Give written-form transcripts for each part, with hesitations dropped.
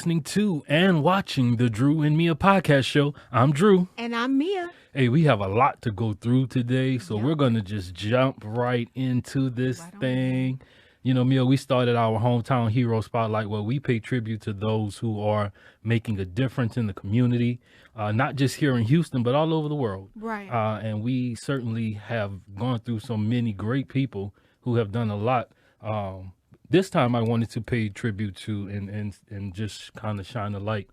listening to and watching the Drew and Mia podcast show. I'm Drew. And I'm Mia. Hey, we have a lot to go through today, so Yep. we're going to just jump right into this Right on thing. You know, Mia, we started our hometown hero spotlight where we pay tribute to those who are making a difference in the community, not just here in Houston, but all over the world. Right. And we certainly have gone through so many great people who have done a lot. This time I wanted to pay tribute to and just kind of shine a light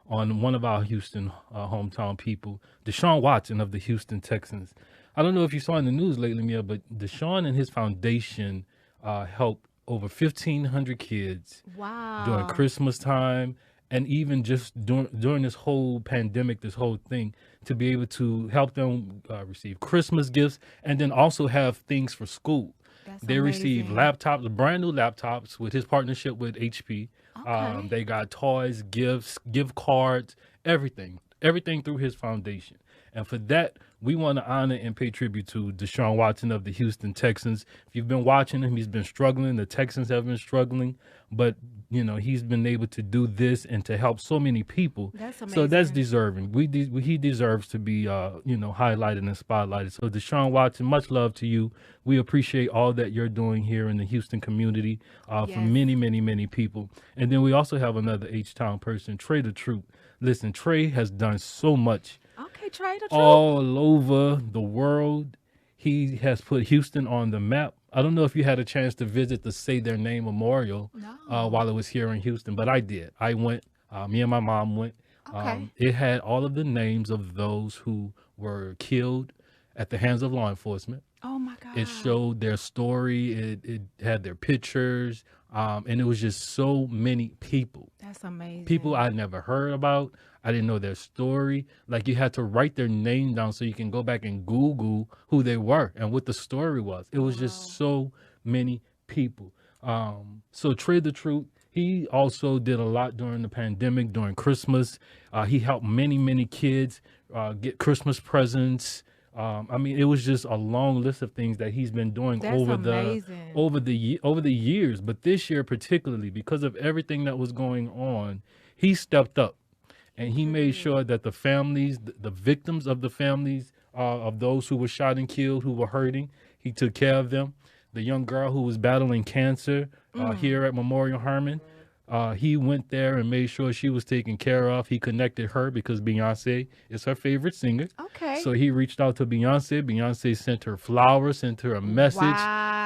on one of our Houston hometown people, Deshaun Watson of the Houston Texans. I don't know if you saw in the news lately, Mia, but Deshaun and his foundation helped over 1,500 kids Wow. during Christmas time, and even just during this whole pandemic, this whole thing, to be able to help them receive Christmas gifts and then also have things for school. They received laptops, brand new laptops with his partnership with HP. Okay. They got toys, gifts, gift cards, everything through his foundation. And for that, we want to honor and pay tribute to Deshaun Watson of the Houston Texans. If you've been watching him, he's been struggling. The Texans have been struggling, but you know he's been able to do this and to help so many people. That's amazing. So that's deserving. He deserves to be highlighted and spotlighted. So Deshaun Watson, much love to you. We appreciate all that you're doing here in the Houston community for many, many, many people. And then we also have another H-Town person, Trey the Truth. Listen, Trey has done so much. Okay, Trey the Truth. All over the world. He has put Houston on the map. I don't know if you had a chance to visit the Say Their Name Memorial while it was here in Houston, but I did. I went. Me and my mom went. Okay. It had all of the names of those who were killed at the hands of law enforcement. Oh, my God. It showed their story. It had their pictures. And it was just so many people. That's amazing. People I'd never heard about. I didn't know their story. Like, you had to write their name down so you can go back and Google who they were and what the story was. It was just so many people. So Trey the Truth, he also did a lot during the pandemic, during Christmas. He helped many, many kids get Christmas presents. I mean, it was just a long list of things that he's been doing That's over amazing. the years. But this year particularly, because of everything that was going on, he stepped up. And he made sure that the families, the victims of the families of those who were shot and killed, who were hurting, he took care of them. The young girl who was battling cancer here at Memorial Hermann, he went there and made sure she was taken care of. He connected her because Beyonce is her favorite singer. Okay. So he reached out to Beyonce. Beyonce sent her flowers, sent her a message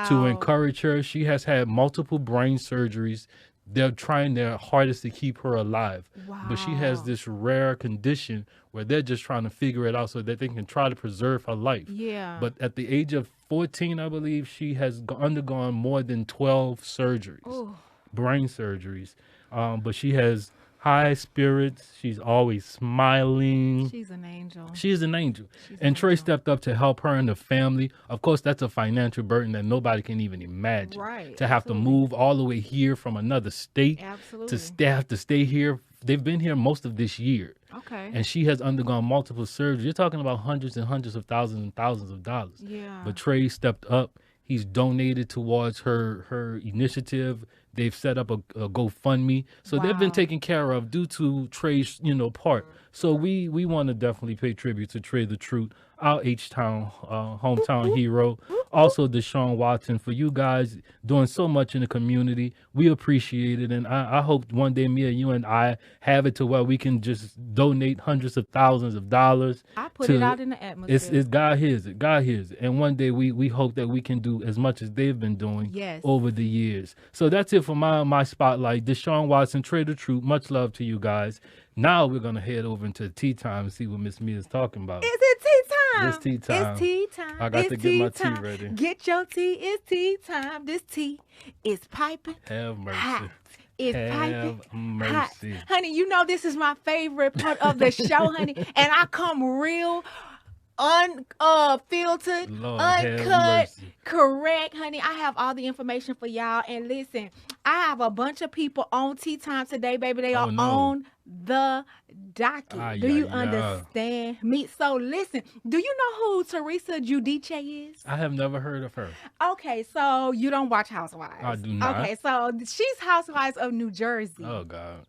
to encourage her. She has had multiple brain surgeries. They're trying their hardest to keep her alive. Wow. But she has this rare condition where they're just trying to figure it out so that they can try to preserve her life. Yeah. But at the age of 14, I believe, she has undergone more than 12 surgeries, brain surgeries. But she has high spirits. She's always smiling. She's an angel. She is an angel. And Trey stepped up to help her and the family. Of course, that's a financial burden that nobody can even imagine. Right. To have to move all the way here from another state to stay here. They've been here most of this year. Okay. And she has undergone multiple surgeries. You're talking about hundreds and hundreds of thousands and thousands of dollars. Yeah. But Trey stepped up. He's donated towards her initiative. They've set up a GoFundMe. So they've been taken care of due to Trey's, part. So we want to definitely pay tribute to Trey the Truth, our H-Town hometown hero. Also Deshaun Watson, for you guys doing so much in the community. We appreciate it. And I hope one day, Mia, you and I have it to where we can just donate hundreds of thousands of dollars. I put it out in the atmosphere. It's God hears it. God hears it. And one day we hope that we can do as much as they've been doing over the years. So that's it for my spotlight. Deshaun Watson, Trey the Truth. Much love to you guys. Now we're going to head over into tea time and see what Miss Mia is talking about. Is it tea time? It's tea time. It's tea time. I got to get my tea ready. Get your tea. It's tea time. This tea is piping Have mercy. hot. It's piping Have mercy. hot. Honey, you know this is my favorite part of the show, honey. And I come real unfiltered, Lord, have uncut, mercy. correct, honey. I have all the information for y'all. And listen, I have a bunch of people on Tea Time today, baby. They are on the docket. Do you understand me? So listen, do you know who Teresa Giudice is? I have never heard of her. Okay, so you don't watch Housewives. I do not. Okay, so she's Housewives of New Jersey. Oh, God.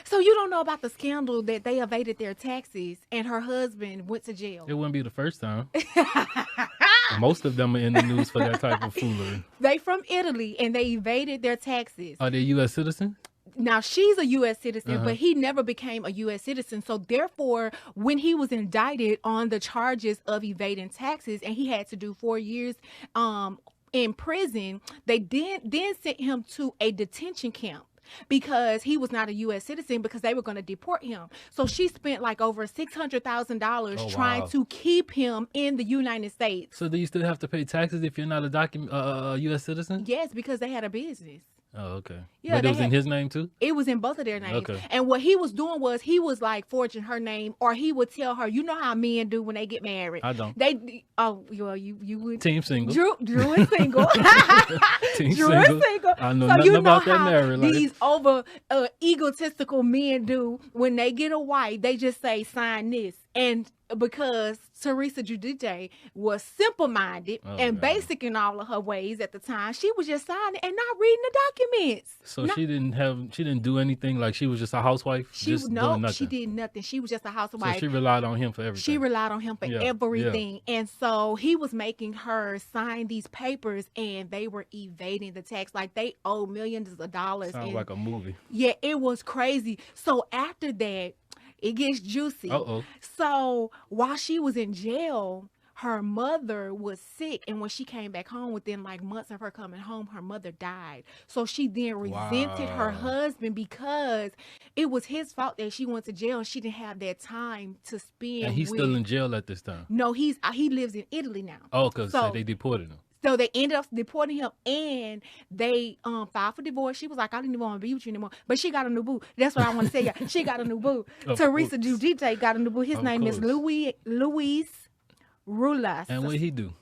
So you don't know about the scandal that they evaded their taxes and her husband went to jail? It wouldn't be the first time. Most of them are in the news for that type of foolery. They from Italy and they evaded their taxes. Are they U.S. citizens? Now, she's a U.S. citizen, but he never became a U.S. citizen. So, therefore, when he was indicted on the charges of evading taxes and he had to do 4 years in prison, they then sent him to a detention camp because he was not a U.S. citizen because they were going to deport him. So she spent like over $600,000 trying to keep him in the United States. So do you still have to pay taxes if you're not a U.S. citizen? Yes, because they had a business. Oh, okay. Yeah, but it was in his name too? It was in both of their names. Okay. And what he was doing was he was like forging her name, or he would tell her, you know how men do when they get married. I don't. Well, you would. Team single. Drew is single. Team Drew single. is single. I know so nothing you know about that how married life. these over egotistical men do when they get a wife, they just say, sign this. And because Teresa Giudice was simple-minded and basic in all of her ways at the time, she was just signing and not reading the documents. So she didn't do anything, like she was just a housewife? She did nothing. She was just a housewife. So she relied on him for everything. She relied on him for everything. Yeah. And so he was making her sign these papers and they were evading the tax. Like they owe millions of dollars. Sounds like a movie. Yeah, it was crazy. So after that, it gets juicy. So while she was in jail, her mother was sick. And when she came back home, within like months of her coming home, her mother died. So she then resented her husband because it was his fault that she went to jail and she didn't have that time to spend. And he's still in jail at this time? No, he lives in Italy now. Oh, because they deported him. So they ended up deporting him, and they filed for divorce. She was like, I didn't even want to be with you anymore. But she got a new boo. That's what I want to tell you. She got a new boo. Teresa Giudice got a new boo. His name is Luis Rulas. And what did he do?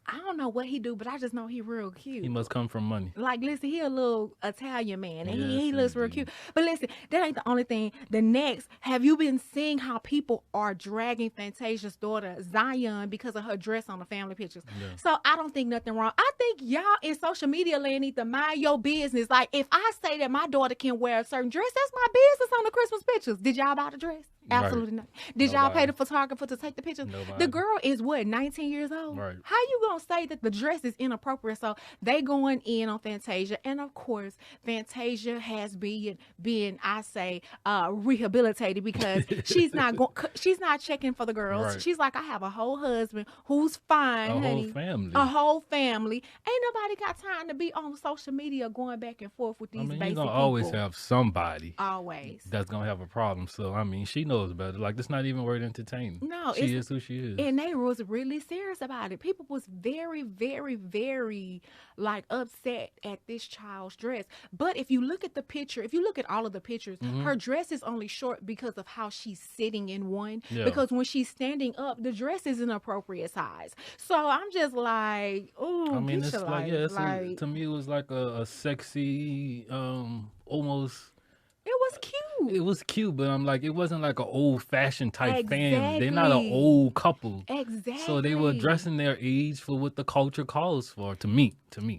I don't know what he do, but I just know he real cute. He must come from money. Like, listen, he a little Italian man, and he looks real cute. But listen, that ain't the only thing. The next, have you been seeing how people are dragging Fantasia's daughter, Zion, because of her dress on the family pictures? Yeah. So I don't think nothing wrong. I think y'all in social media land need to mind your business. Like, if I say that my daughter can wear a certain dress, that's my business on the Christmas pictures. Did y'all buy the dress? Absolutely not. Did y'all pay the photographer to take the pictures? Nobody. The girl is what, 19 years old? Right. How you gonna say that the dress is inappropriate? So they going in on Fantasia, and of course, Fantasia has been I say rehabilitated because she's not checking for the girls. Right. She's like, I have a whole husband who's fine, honey. A whole family. Ain't nobody got time to be on social media going back and forth with these basic people. You're gonna always have somebody that's gonna have a problem. So I mean, she knows better. Like, that's not even worth entertaining. No, she is who she is. And they was really serious about it. People was very, very, very like upset at this child's dress. But if you look at the picture, if you look at all of the pictures, her dress is only short because of how she's sitting in one. Yeah. Because when she's standing up, the dress is an appropriate size. So I'm just like, oh, I mean, it's like, to me, it was like a sexy, almost. It was cute. It was cute, but I'm like, it wasn't like an old-fashioned type family. They're not an old couple. Exactly. So they were dressing their age for what the culture calls for. To me,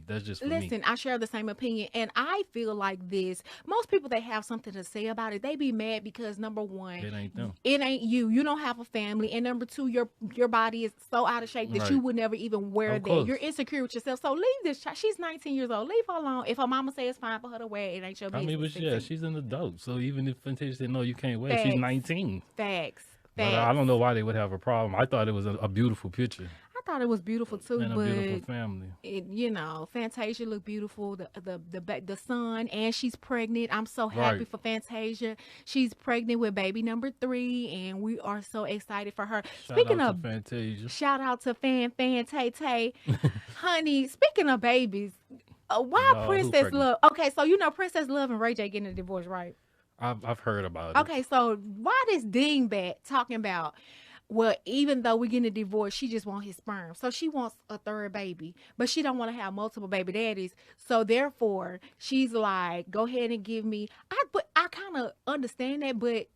that's just for me. Listen, I share the same opinion, and I feel like this. Most people, they have something to say about it. They be mad because, number one, it ain't them. It ain't you. You don't have a family. And number two, your body is so out of shape that you would never even wear that. You're insecure with yourself. So leave this child. She's 19 years old. Leave her alone. If her mama says it's fine for her to wear it, ain't your business. I mean, but she's an adult. So even if Fantasia said, no, you can't wear it, she's 19. Facts. But I don't know why they would have a problem. I thought it was a beautiful picture. I thought it was beautiful too, and but a beautiful family. Fantasia looked beautiful. The son, and she's pregnant. I'm so happy for Fantasia. She's pregnant with baby number 3, and we are so excited for her. Speaking of Fantasia, shout out to Fan Tay Tay, honey. Speaking of babies, why Princess Love? Okay, so Princess Love and Ray J getting a divorce, right? I've heard about it. Okay, so why this dingbat talking about? Well, even though we're getting a divorce, she just wants his sperm. So she wants a third baby, but she don't want to have multiple baby daddies. So therefore, she's like, go ahead and give me. I kind of understand that, but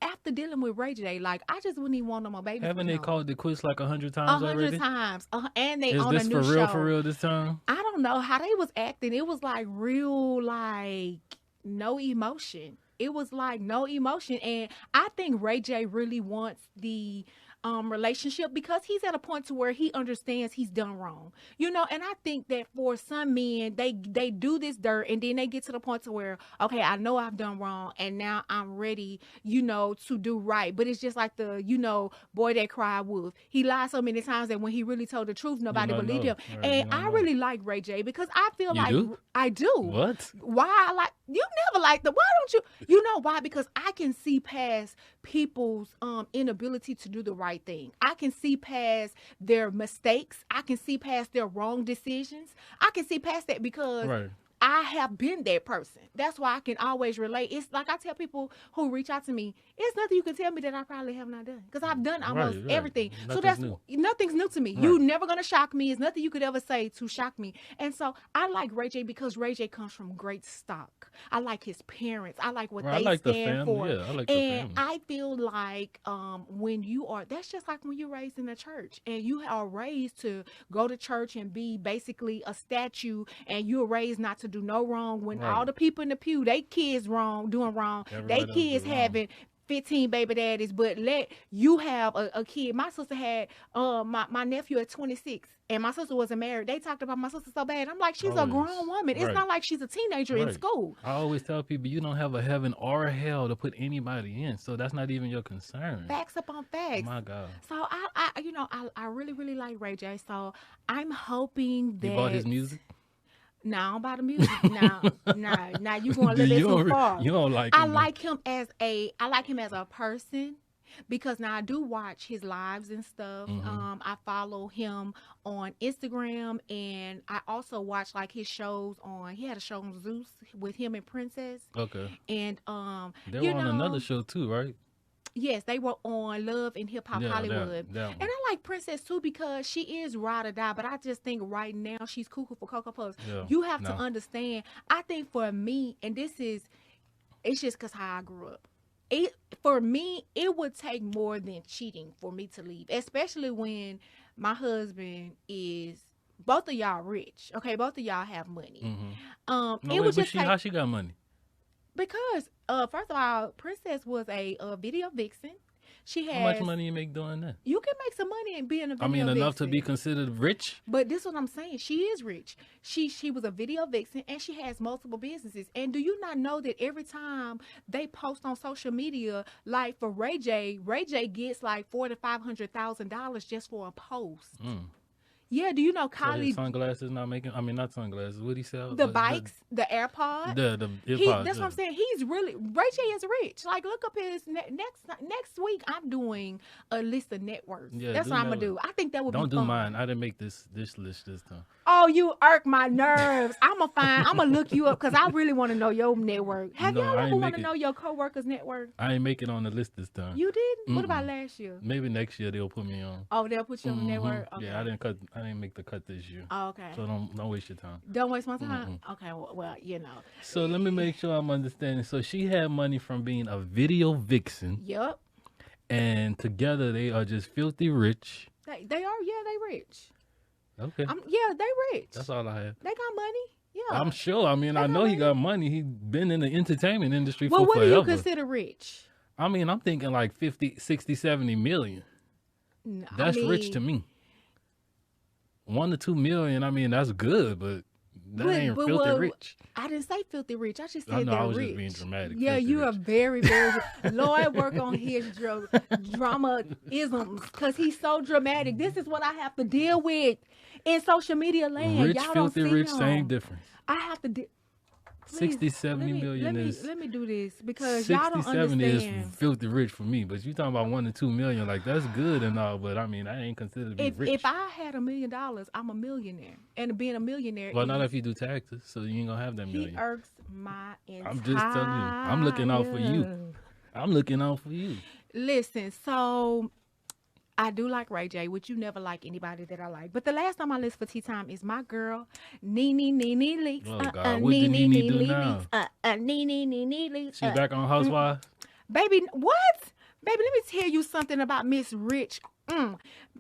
after dealing with Ray J, like, I just wouldn't even want no more babies. Haven't they called the quiz like 100 times already? 100 times. And they on a new show. Is this for real this time? I don't know how they was acting. It was like real, like, no emotion. it was like no emotion. And I think Ray J really wants the relationship because he's at a point to where he understands he's done wrong, you know. And I think that for some men, they do this dirt and then they get to the point to where, okay, I know I've done wrong and now I'm ready, you know, to do right. But it's just like the, you know, boy that cried wolf. He lied so many times that when he really told the truth, nobody believed him. Right, and I really like Ray J because I feel I do. What? Why I like you never liked the why don't you? You know why? Because I can see past people's inability to do the right thing. I can see past their mistakes. I can see past their wrong decisions. I can see past that because I have been that person. That's why I can always relate. It's like I tell people who reach out to me, it's nothing you can tell me that I probably have not done because I've done almost everything. Nothing's new to me. Right. You're never going to shock me. It's nothing you could ever say to shock me. And so I like Ray J because Ray J comes from great stock. I like his parents. I like what they stand for. Yeah, I like and I feel like when you are, that's just like when you're raised in the church and you are raised to go to church and be basically a statue and you're raised not to do no wrong when all the people in the pew, they kids doing wrong. They kids having 15 baby daddies, but let you have a kid. My sister had my nephew at 26 and my sister wasn't married. They talked about my sister so bad. I'm like, she's a grown woman. It's not like she's a teenager in school. I always tell people you don't have a heaven or a hell to put anybody in, so that's not even your concern. Facts upon facts. My God. So I really, really like Ray J. So I'm hoping that you bought his music. No, I don't buy the music. Now you going a little bit too far. You don't like him. I like him as a person because now I do watch his lives and stuff. Mm-hmm. I follow him on Instagram and I also watch like his shows he had a show on Zeus with him and Princess. Okay. And they were on another show too, right? Yes, they were on Love and Hip Hop Hollywood. And I like Princess too because she is ride or die, but I just think right now she's cuckoo for Cocoa Puffs. Yeah, you have to understand, I think for me, and it's just because how I grew up. For me, it would take more than cheating for me to leave, especially when my husband is, both of y'all rich, okay? Both of y'all have money. Mm-hmm. How she got money? Because, first of all, Princess was a video vixen. How much money you make doing that? You can make some money and being a video vixen. Enough to be considered rich? But this is what I'm saying. She is rich. She was a video vixen and she has multiple businesses. And do you not know that every time they post on social media, like for Ray J gets like $400,000 to $500,000 just for a post. Mm. Yeah, do you know Kylie? So his sunglasses not making. Not sunglasses. What he sell? The bikes, the AirPods. The AirPods. That's what I'm saying. He's really Ray J is rich. Like, look up his next week. I'm doing a list of net worths. Yeah, that's what I'm gonna do. I think that would be fun. Don't do mine. I didn't make this list this time. Oh, you irk my nerves. I'm gonna look you up because I really want to know your net worth. Have y'all ever want to know your coworkers' net worth? I ain't make it on the list this time. You did? What about last year? Maybe next year they'll put me on. Oh, they'll put you on the net worth. Okay. Yeah, I didn't make the cut this year. Oh, okay. So don't waste your time. Don't waste my time? Okay, well, you know. So let me make sure I'm understanding. So she had money from being a video vixen. Yep. And together they are just filthy rich. They are, yeah, they rich. Okay. Yeah, they rich. That's all I have. They got money. Yeah. I'm sure. I know he got money. He's been in the entertainment industry for forever. Well, what do you consider rich? I'm thinking like 50, 60, 70 million. No, that's rich to me. 1 to 2 million, that's good, but that ain't filthy rich. I didn't say filthy rich. I just said they're rich. I was just being dramatic. Yeah, you are very, very Lloyd work on his drama-isms because he's so dramatic. This is what I have to deal with in social media land. Rich, y'all filthy, don't see rich, him. Same difference. I have to 60, 70 million is... Let me do this because y'all don't understand. 60, 70 is filthy rich for me, but you talking about 1 to 2 million, like that's good and all, but I ain't considered to be rich. If I had $1 million, I'm a millionaire. And being a millionaire not if you do taxes, so you ain't gonna have that million. He irks my entire... I'm just telling you. I'm looking out for you. I'm looking out for you. Listen, so... I do like Ray J, which you never like anybody that I like. But the last on my list for tea time is my girl, Nene Leakes. Oh, God. What did Nene do now? Nene Leakes. She back on Housewives? Baby, what? Baby, let me tell you something about Miss Rich.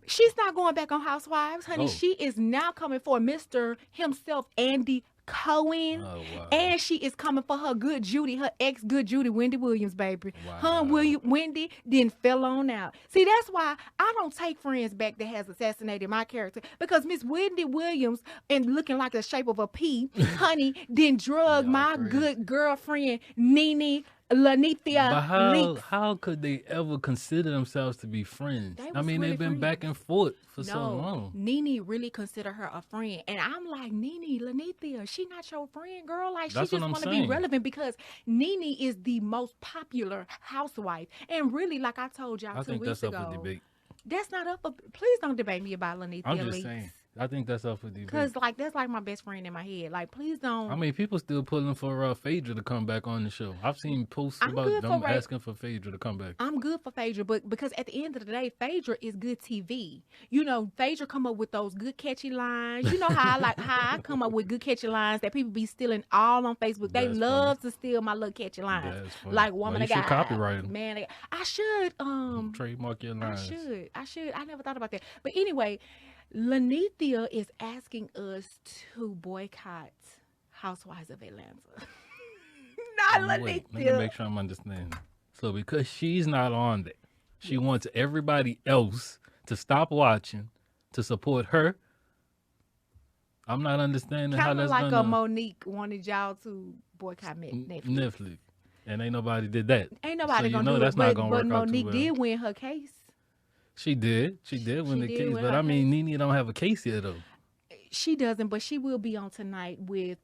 She's not going back on Housewives, honey. Oh. She is now coming for Mr. himself, Andy Cohen. Oh, wow. And she is coming for her good Judy, her ex good Judy, Wendy Williams, baby. Wow. Her and Wendy then fell on out. See, that's why I don't take friends back that has assassinated my character, because Miss Wendy Williams, and looking like the shape of a pea, honey, then drug my good girlfriend, Nene Lanithia. But how could they ever consider themselves to be friends? I mean, they've been back and forth for so long. Nene really consider her a friend. And I'm like, Nene Lanithia, she not your friend, girl. Like, she just want to be relevant, because Nene is the most popular housewife. And really, like I told y'all 2 weeks ago. That's up for debate. That's not up for... Please don't debate me about Lanithia. I'm just saying. I think that's up for debate. Because, like, that's like my best friend in my head. Like, please don't... I mean, people still pulling for Phaedra to come back on the show. I've seen posts about them asking for Phaedra to come back. I'm good for Phaedra, but because at the end of the day, Phaedra is good TV. You know, Phaedra come up with those good catchy lines. You know how I come up with good catchy lines that people be stealing all on Facebook. They love to steal my little catchy lines. Like Woman of God. You should copyright them. Man, I should trademark your lines. I should. I never thought about that. But anyway, Lanithia is asking us to boycott Housewives of Atlanta. Not Lanithia. Let me make sure I'm understanding. So because she's not on there, she wants everybody else to stop watching to support her. I'm not understanding how that's like a Monique wanted y'all to boycott Netflix. And ain't nobody did that. Ain't nobody gonna do that's it. Not gonna but work Monique out too well. did win her case. She did win the case, but I mean, Nene don't have a case yet, though. She doesn't, but she will be on tonight with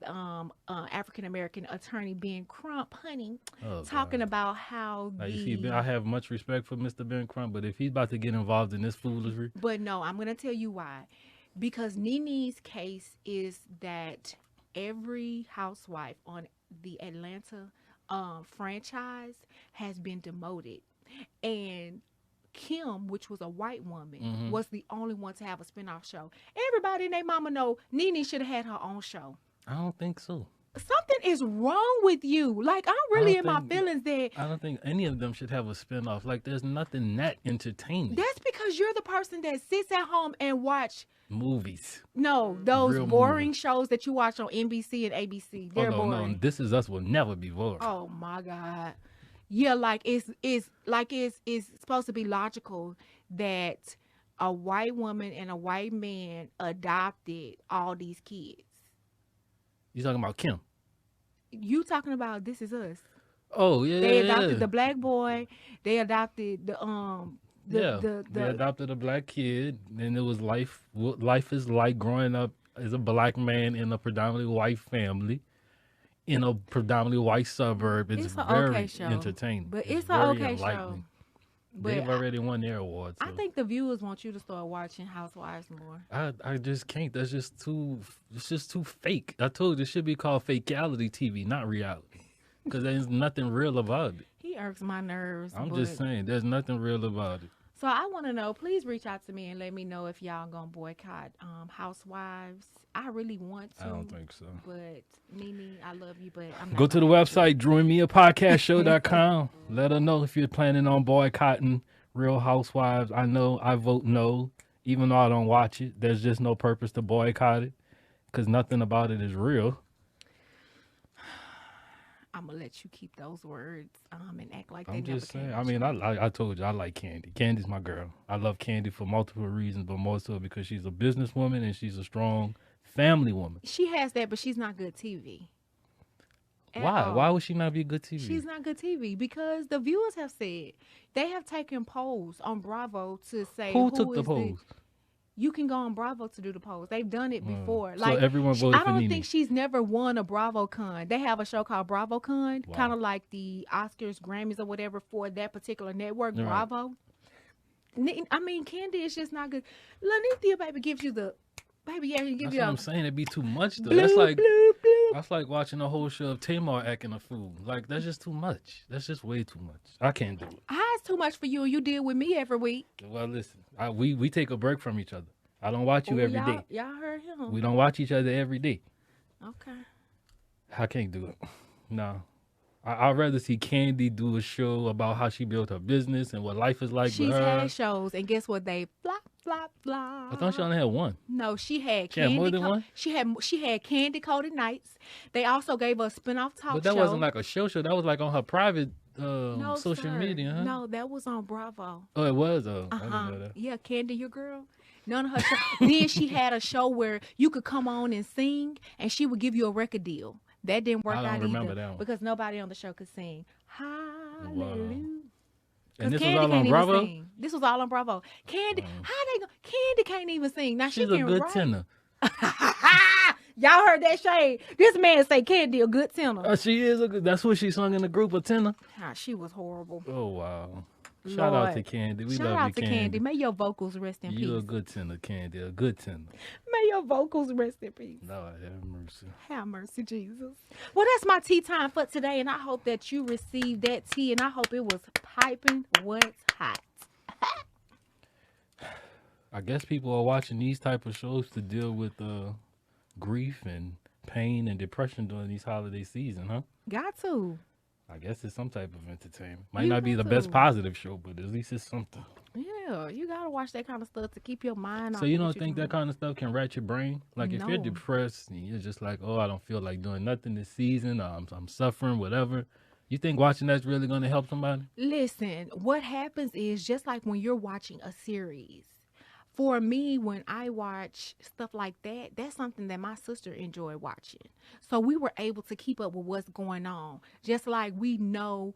African American attorney Ben Crump, honey, talking about how I have much respect for Mr. Ben Crump, but if he's about to get involved in this foolery, but no, I'm gonna tell you why. Because Nene's case is that every housewife on the Atlanta franchise has been demoted, and Kim, which was a white woman, was the only one to have a spinoff show. Everybody and their mama know Nene should have had her own show. I don't think so. Something is wrong with you. Like, I'm really in my feelings that... I don't think any of them should have a spinoff. Like, there's nothing that entertaining. That's because you're the person that sits at home and watch... movies. No, those boring shows that you watch on NBC and ABC. They're boring. No, This Is Us will never be boring. Oh, my God. Yeah, like it's supposed to be logical that a white woman and a white man adopted all these kids. You talking about Kim? You talking about This Is Us? Oh yeah, they adopted the black boy. They adopted the they adopted a black kid, and it was life. What life is like growing up as a black man in a predominantly white family. In a predominantly white suburb, it's very entertaining. But it's an okay show. But they've already won their awards. So. I think the viewers want you to start watching Housewives more. I just can't. That's just too. It's just too fake. I told you it should be called fakeality TV, not reality, because there's nothing real about it. He irks my nerves. I'm just saying, there's nothing real about it. So I want to know. Please reach out to me and let me know if y'all gonna boycott Housewives. I really want to. I don't think so. But Nene, I love you, but I'm not. Go to the website, DreuxandMiaPodcastShow.com. Let her know if you're planning on boycotting Real Housewives. I know I vote no, even though I don't watch it. There's just no purpose to boycott it because nothing about it is real. I'm gonna let you keep those words and act like they I'm never just saying. came. I mean, I told you I like Candy. Candy's my girl. I love Candy for multiple reasons, but more so because she's a businesswoman and she's a strong family woman. She has that, but she's not good TV. Why? Why would she not be good TV? She's not good TV because the viewers have said they have taken polls on Bravo to say who took the polls. You can go on Bravo to do the polls. They've done it before. So everyone voted for Nene. I don't think she's never won a BravoCon. They have a show called BravoCon, kind of like the Oscars, Grammys, or whatever for that particular network, right. Bravo. I mean, Candy is just not good. Lanithia, baby, gives you the... Baby, yeah, he gives you... That's what I'm saying. It'd be too much, though. Bloop, that's like... bloop, bloop. That's like watching a whole show of Tamar acting a fool. Like, that's just too much. That's just way too much. I can't do it. How's too much for you? You deal with me every week. Well, listen. We take a break from each other. I don't watch you every day. Y'all heard him. We don't watch each other every day. Okay. I can't do it. No. I'd rather see Candy do a show about how she built her business and what life is like. She's had shows, and guess what? They flopped. Flop, flop. I thought she only had one. No, she had She had more than one? She had Candy Coated Nights. They also gave her a spinoff talk show. But that wasn't like a show. That was like on her private no, social media, huh? No, that was on Bravo. Oh, it was? I didn't know that. Yeah, Candy, your girl. None of her show. Then she had a show where you could come on and sing, and she would give you a record deal. That didn't work out either. I don't remember that one. Because nobody on the show could sing. Hallelujah. Wow. And this Candy was all on Bravo? This was all on Bravo. Candy, Candy can't even sing. Now she's a good tenor. Y'all heard that shade? This man say Candy a good tenor. She is a good. That's what she sung in the group, of tenor. She was horrible. Oh wow! Shout out to Candy. We love you, Candy. Shout out to Candy. May your vocals rest in peace. You're a good tenor, Candy. A good tenor. May your vocals rest in peace. Lord have mercy. Have mercy, Jesus. Well, that's my tea time for today, and I hope that you received that tea, and I hope it was piping what's hot. I guess people are watching these type of shows to deal with grief and pain and depression during these holiday season, huh? Got to. I guess it's some type of entertainment. Might not be the best positive show, but at least it's something. Yeah, you gotta watch that kind of stuff to keep your mind. So you don't think that kind of stuff can rat your brain? Like if you're depressed and you're just like, oh, I don't feel like doing nothing this season, or I'm suffering, whatever. You think watching that's really going to help somebody? Listen, what happens is just like when you're watching a series. For me, when I watch stuff like that, that's something that my sister enjoyed watching. So we were able to keep up with what's going on. Just like we know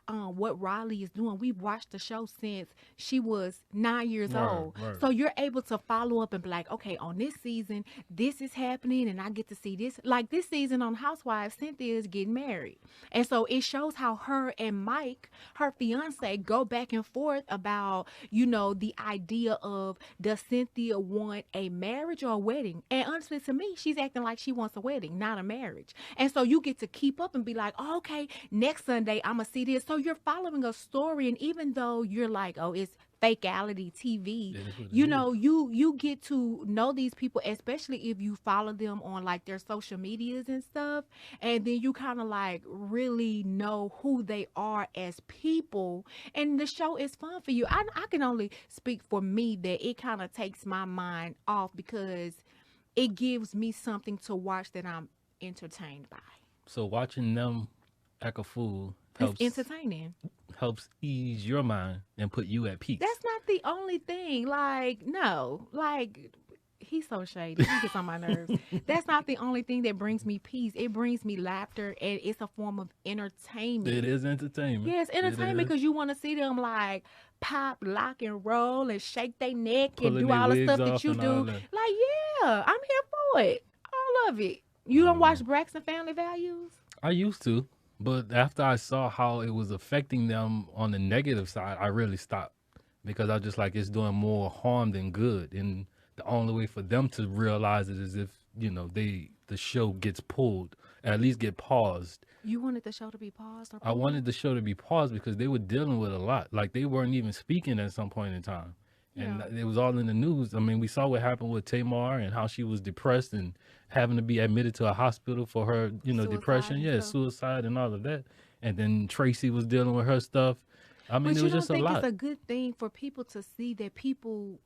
what Riley is doing. We've watched the show since she was 9 years old. Right. So you're able to follow up and be like, okay, on this season, this is happening and I get to see this. Like this season on Housewives, Cynthia is getting married. And so it shows how her and Mike, her fiance, go back and forth about, the idea of, does Cynthia want a marriage or a wedding? And honestly, to me, she's acting like she wants a wedding, not a marriage. And so you get to keep up and be like, oh, okay, next Sunday, I'm going to see this. So you're following a story. And even though you're like, oh, it's fakeality TV, you get to know these people, especially if you follow them on like their social medias and stuff. And then you kind of like really know who they are as people. And the show is fun for you. I can only speak for me that it kind of takes my mind off because it gives me something to watch that I'm entertained by. So watching them act a fool helps. It's entertaining. Helps ease your mind and put you at peace. That's not the only thing. He's so shady. He gets on my nerves. That's not the only thing that brings me peace. It brings me laughter, and it's a form of entertainment. It is entertainment. Yeah, it's entertainment because you want to see them like pop, lock, and roll and shake their neck and do all the stuff that you do. Like, yeah, I'm here for it. All of it. You don't watch Braxton Family Values? I used to. But after I saw how it was affecting them on the negative side, I really stopped because I just like it's doing more harm than good. And the only way for them to realize it is if, the show gets pulled, at least get paused. You wanted the show to be paused? I wanted the show to be paused because they were dealing with a lot. Like they weren't even speaking at some point in time. And it was all in the news. I mean, we saw what happened with Tamar and how she was depressed and having to be admitted to a hospital for her, depression. Yeah, suicide and all of that. And then Tracy was dealing with her stuff. I mean, it was just a lot. But you don't think it's a good thing for people to see that people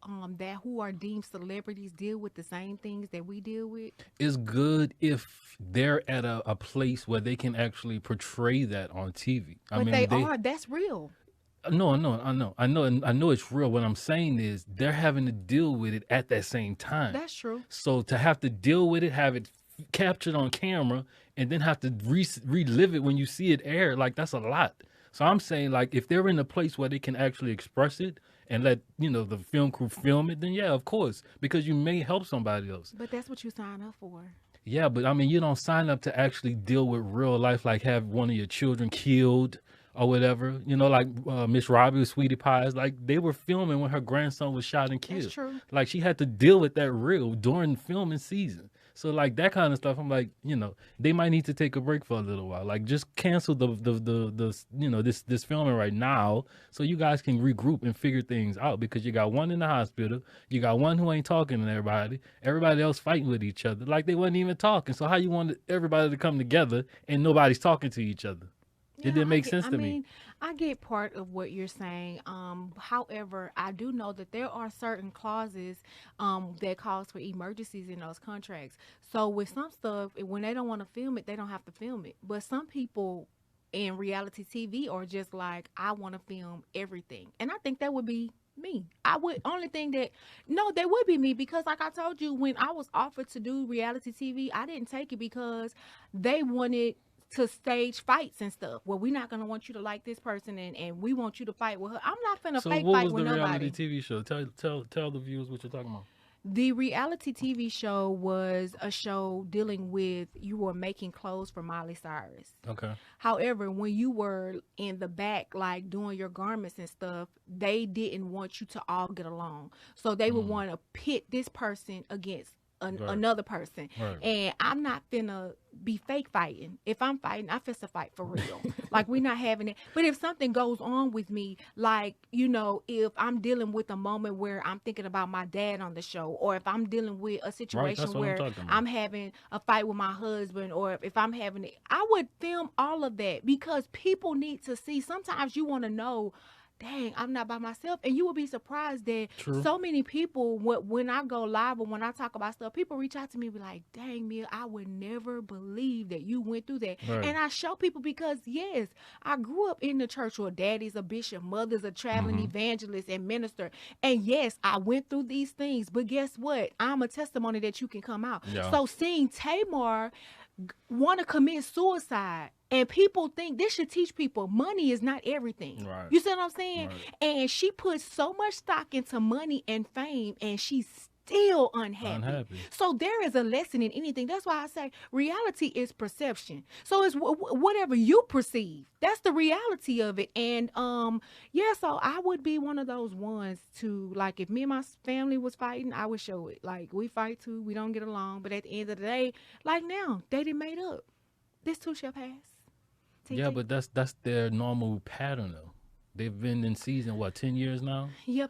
who are deemed celebrities deal with the same things that we deal with? It's good if they're at a place where they can actually portray that on TV. But they are. That's real. No, I know it's real. What I'm saying is they're having to deal with it at that same time. That's true. So to have to deal with it, have it captured on camera, and then have to relive it when you see it air, like that's a lot. So I'm saying, like, if they're in a place where they can actually express it and let, the film crew film it, then yeah, of course, because you may help somebody else. But that's what you sign up for. Yeah, but I mean, you don't sign up to actually deal with real life, like have one of your children killed or whatever, like Miss Robbie with Sweetie Pies, like they were filming when her grandson was shot and killed. That's true. Like she had to deal with that real during filming season. So like that kind of stuff, I'm like, they might need to take a break for a little while. Like just cancel this filming right now so you guys can regroup and figure things out because you got one in the hospital, you got one who ain't talking to everybody else fighting with each other. Like they wasn't even talking. So how you want everybody to come together and nobody's talking to each other? It didn't make sense to me. I mean, I get part of what you're saying. However, I do know that there are certain clauses that calls for emergencies in those contracts. So with some stuff, when they don't want to film it, they don't have to film it. But some people in reality TV are just like, I want to film everything. And I think that would be me. That would be me, because like I told you, when I was offered to do reality TV, I didn't take it because they wanted to stage fights and stuff. Well, we're not gonna want you to like this person, and we want you to fight with her. I'm not finna So fake what fight was with the nobody. reality TV show? Tell the viewers what you're talking about. The reality TV show was a show dealing with, you were making clothes for Miley Cyrus. Okay. However, when you were in the back, like doing your garments and stuff, they didn't want you to all get along. So they would want to pit this person against another person. Right. And I'm not finna be fake fighting. If I'm fighting, I finna fight for real. Like, we're not having it. But if something goes on with me, like, if I'm dealing with a moment where I'm thinking about my dad on the show, or if I'm dealing with a situation where I'm having a fight with my husband, or if I'm having it, I would film all of that, because people need to see. Sometimes you want to know, dang, I'm not by myself. And you will be surprised that so many people, when I go live or when I talk about stuff, people reach out to me and be like, dang, Mia, I would never believe that you went through that. Right. And I show people, because, yes, I grew up in the church where daddy's a bishop, mother's a traveling evangelist and minister. And, yes, I went through these things. But guess what? I'm a testimony that you can come out. Yeah. So seeing Tamar want to commit suicide, and people think, this should teach people money is not everything. Right. You see what I'm saying? Right. And she puts so much stock into money and fame, and she's still unhappy. So there is a lesson in anything. That's why I say reality is perception. So it's whatever you perceive. That's the reality of it. And so I would be one of those ones to, like, if me and my family was fighting, I would show it. Like, we fight too, we don't get along, but at the end of the day, like now, they done made up. This too shall pass. Yeah, but that's their normal pattern, though. They've been in season, 10 years now? Yeah,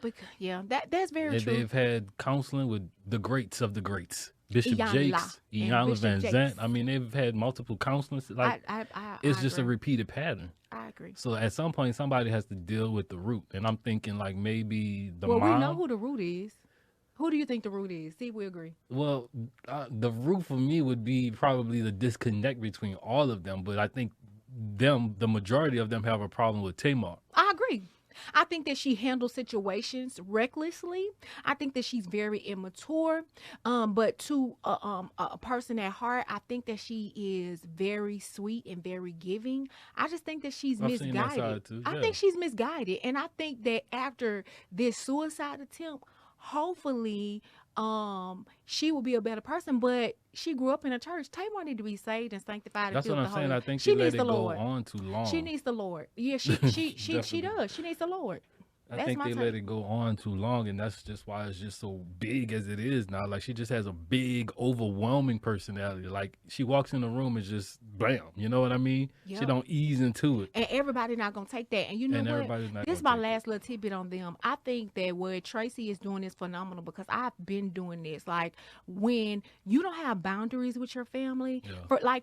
that's very true. They've had counseling with the greats of the greats. Bishop Jakes, Iyanla Van Zant. I mean, they've had multiple counselors. Like, it's just a repeated pattern. I agree. So at some point, somebody has to deal with the root. And I'm thinking, like, maybe the mom. Well, we know who the root is. Who do you think the root is? See, we agree. Well, the root for me would be probably the disconnect between all of them. But I think the majority of them have a problem with Tamar. I agree. I think that she handles situations recklessly. I think that she's very immature. But to a person at heart, I think that she is very sweet and very giving. I just think that she's misguided. Too, yeah. I think she's misguided. And I think that after this suicide attempt, hopefully she will be a better person. But she grew up in a church. Tamar need to be saved and sanctified. That's what I'm saying. I think she let it go on too long. She needs the Lord. Yeah, she does. She needs the Lord. I think they let it go on too long, and that's just why it's just so big as it is now. Like, she just has a big, overwhelming personality. Like, she walks in the room and just bam, you know what I mean? Yep. She don't ease into it. And everybody's not gonna take that. And you know what? This is my last little tidbit on them. I think that what Tracy is doing is phenomenal, because I've been doing this. Like, when you don't have boundaries with your family,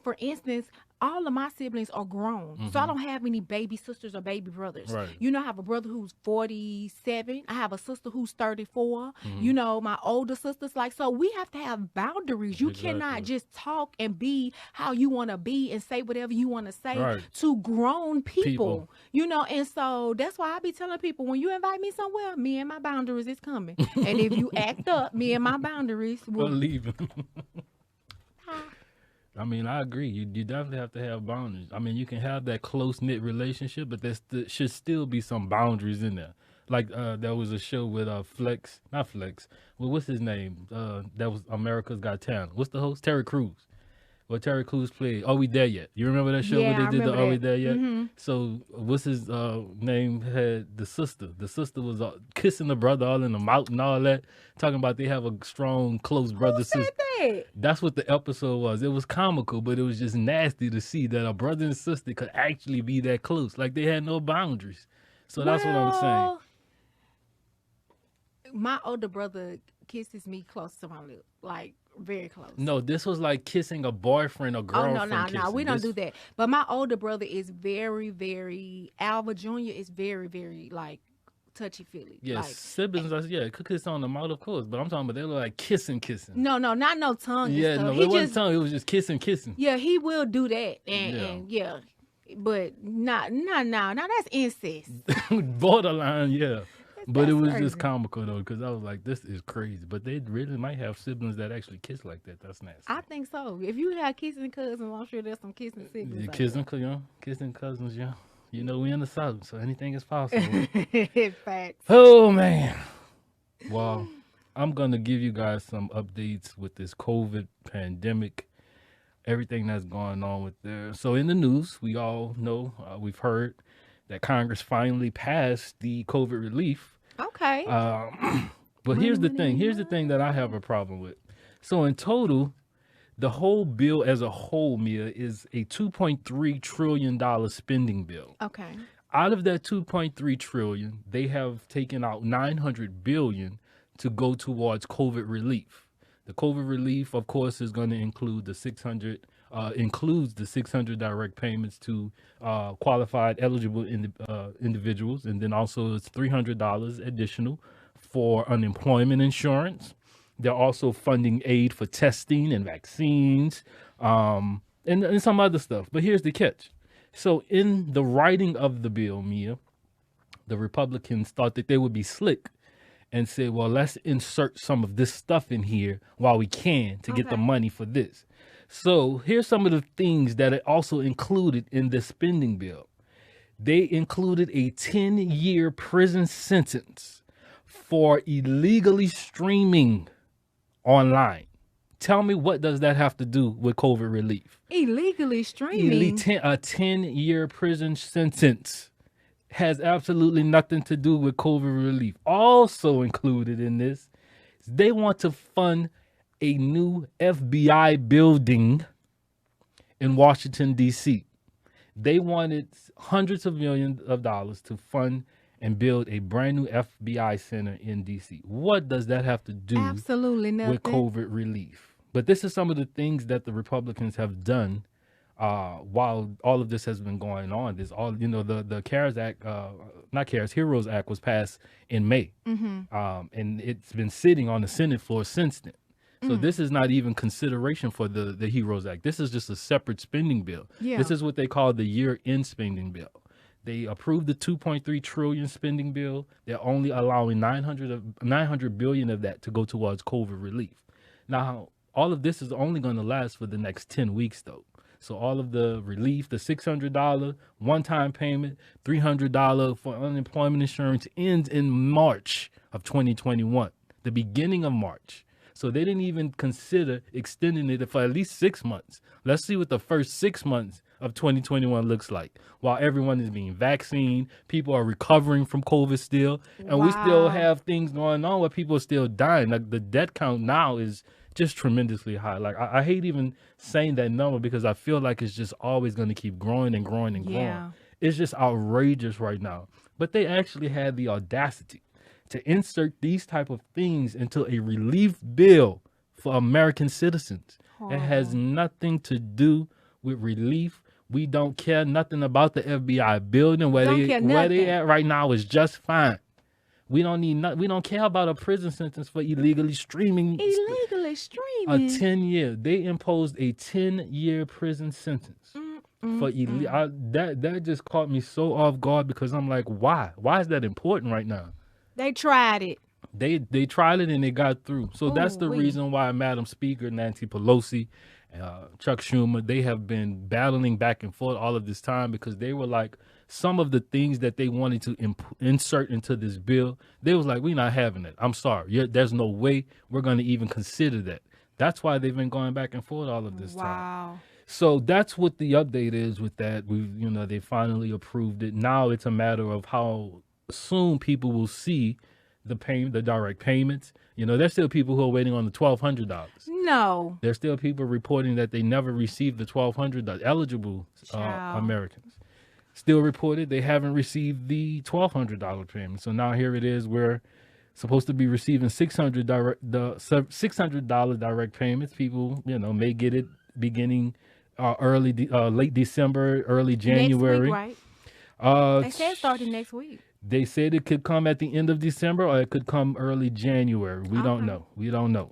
for instance, all of my siblings are grown. So I don't have any baby sisters or baby brothers. Right. I have a brother who's 47. I have a sister who's 34. My older sisters. Like, so we have to have boundaries. You cannot just talk and be how you want to be and say whatever you want to say to grown people. And so that's why I be telling people, when you invite me somewhere, me and my boundaries is coming. And if you act up, me and my boundaries will leave. I mean, I agree. You definitely have to have boundaries. I mean, you can have that close-knit relationship, but there should still be some boundaries in there. Like, there was a show with not Flex. Well, what's his name? That was America's Got Talent. What's the host? Terry Crews. Well, Terry Crews played Are We There Yet? You remember that show where they did the Are We There Yet? So what's his name? Had the sister. The sister was kissing the brother all in the mouth and all that, talking about they have a strong, close brother sister. That? That's what the episode was. It was comical, but it was just nasty to see that a brother and sister could actually be that close. Like, they had no boundaries. So that's what I'm saying. My older brother kisses me close to my lip, like very close. No, this was like kissing a boyfriend or girlfriend. No, we don't do that. But my older brother is very, very. Alva Jr. is very, very like touchy-feely. Yeah, like, siblings, could kiss on the mouth, of course. But I'm talking about they look like kissing. No, not no tongue. Yeah, no, it wasn't tongue. It was just kissing. Yeah, he will do that, and but not now. That's incest. Borderline, yeah. But it was crazy. just comical though, because I was like, this is crazy. But they really might have siblings that actually kiss like that. That's nasty. I think so. If you have kissing cousins, I'm sure there's some kissing siblings. Kissing cousins, yeah. You know, we in the South, so anything is possible. Facts. Oh, man. Well, I'm going to give you guys some updates with this COVID pandemic, everything that's going on with there. So in the news, we all know, we've heard that Congress finally passed the COVID relief. Okay. But here's the thing. Here's the thing that I have a problem with. So in total, the whole bill as a whole, Mia, is a $2.3 trillion spending bill. Okay. Out of that $2.3 trillion, they have taken out $900 billion to go towards COVID relief. The COVID relief, of course, is going to include the includes the 600 direct payments to qualified eligible individuals, and then also it's $300 additional for unemployment insurance. They're also funding aid for testing and vaccines, and some other stuff. But here's the catch. So in the writing of the bill, Mia, the Republicans thought that they would be slick and said, well, let's insert some of this stuff in here while we can to get the money for this. So here's some of the things that it also included in the spending bill. They included a 10-year prison sentence for illegally streaming online. Tell me, what does that have to do with COVID relief? Illegally streaming? A 10-year prison sentence has absolutely nothing to do with COVID relief. Also included in this, they want to fund a new FBI building in Washington, D.C. They wanted hundreds of millions of dollars to fund and build a brand new FBI center in D.C. What does that have to do Absolutely nothing. with COVID relief? But this is some of the things that the Republicans have done while all of this has been going on. There's all, the CARES Act, HEROES Act was passed in May. And it's been sitting on the Senate floor since then. So this is not even consideration for the HEROES Act. This is just a separate spending bill. Yeah. This is what they call the year-end spending bill. They approved the $2.3 trillion spending bill. They're only allowing $900 billion of that to go towards COVID relief. Now, all of this is only going to last for the next 10 weeks, though. So all of the relief, the $600 one-time payment, $300 for unemployment insurance ends in March of 2021, the beginning of March. So they didn't even consider extending it for at least 6 months. Let's see what the first 6 months of 2021 looks like. While everyone is being vaccinated, people are recovering from COVID still, and we still have things going on where people are still dying. Like the death count now is just tremendously high. Like I hate even saying that number because I feel like it's just always going to keep growing and growing and growing. It's just outrageous right now. But they actually had the audacity to insert these type of things into a relief bill for American citizens. It has nothing to do with relief. We don't care nothing about the FBI building. Where they at right now is just fine. We don't need we don't care about a prison sentence for illegally streaming. Illegally streaming. A 10-year. They imposed a 10-year prison sentence for illegal. That just caught me so off guard because I'm like, why? Why is that important right now? They tried it. They tried it and they got through. So that's the reason why Madam Speaker Nancy Pelosi, Chuck Schumer, they have been battling back and forth all of this time because they were like, some of the things that they wanted to insert into this bill, they was like, we're not having it. I'm sorry. There's no way we're going to even consider that. That's why they've been going back and forth all of this time. So that's what the update is with that. They finally approved it. Now it's a matter of how soon people will see the direct payments. There's still people who are waiting on the $1,200. No. There's still people reporting that they never received the $1,200 eligible Americans. Still reported they haven't received the $1,200 payment. So now here it is where supposed to be receiving $600 direct payments. People, may get it beginning late December, early January. Next week, right? They said starting next week. They said it could come at the end of December or it could come early January. We don't know.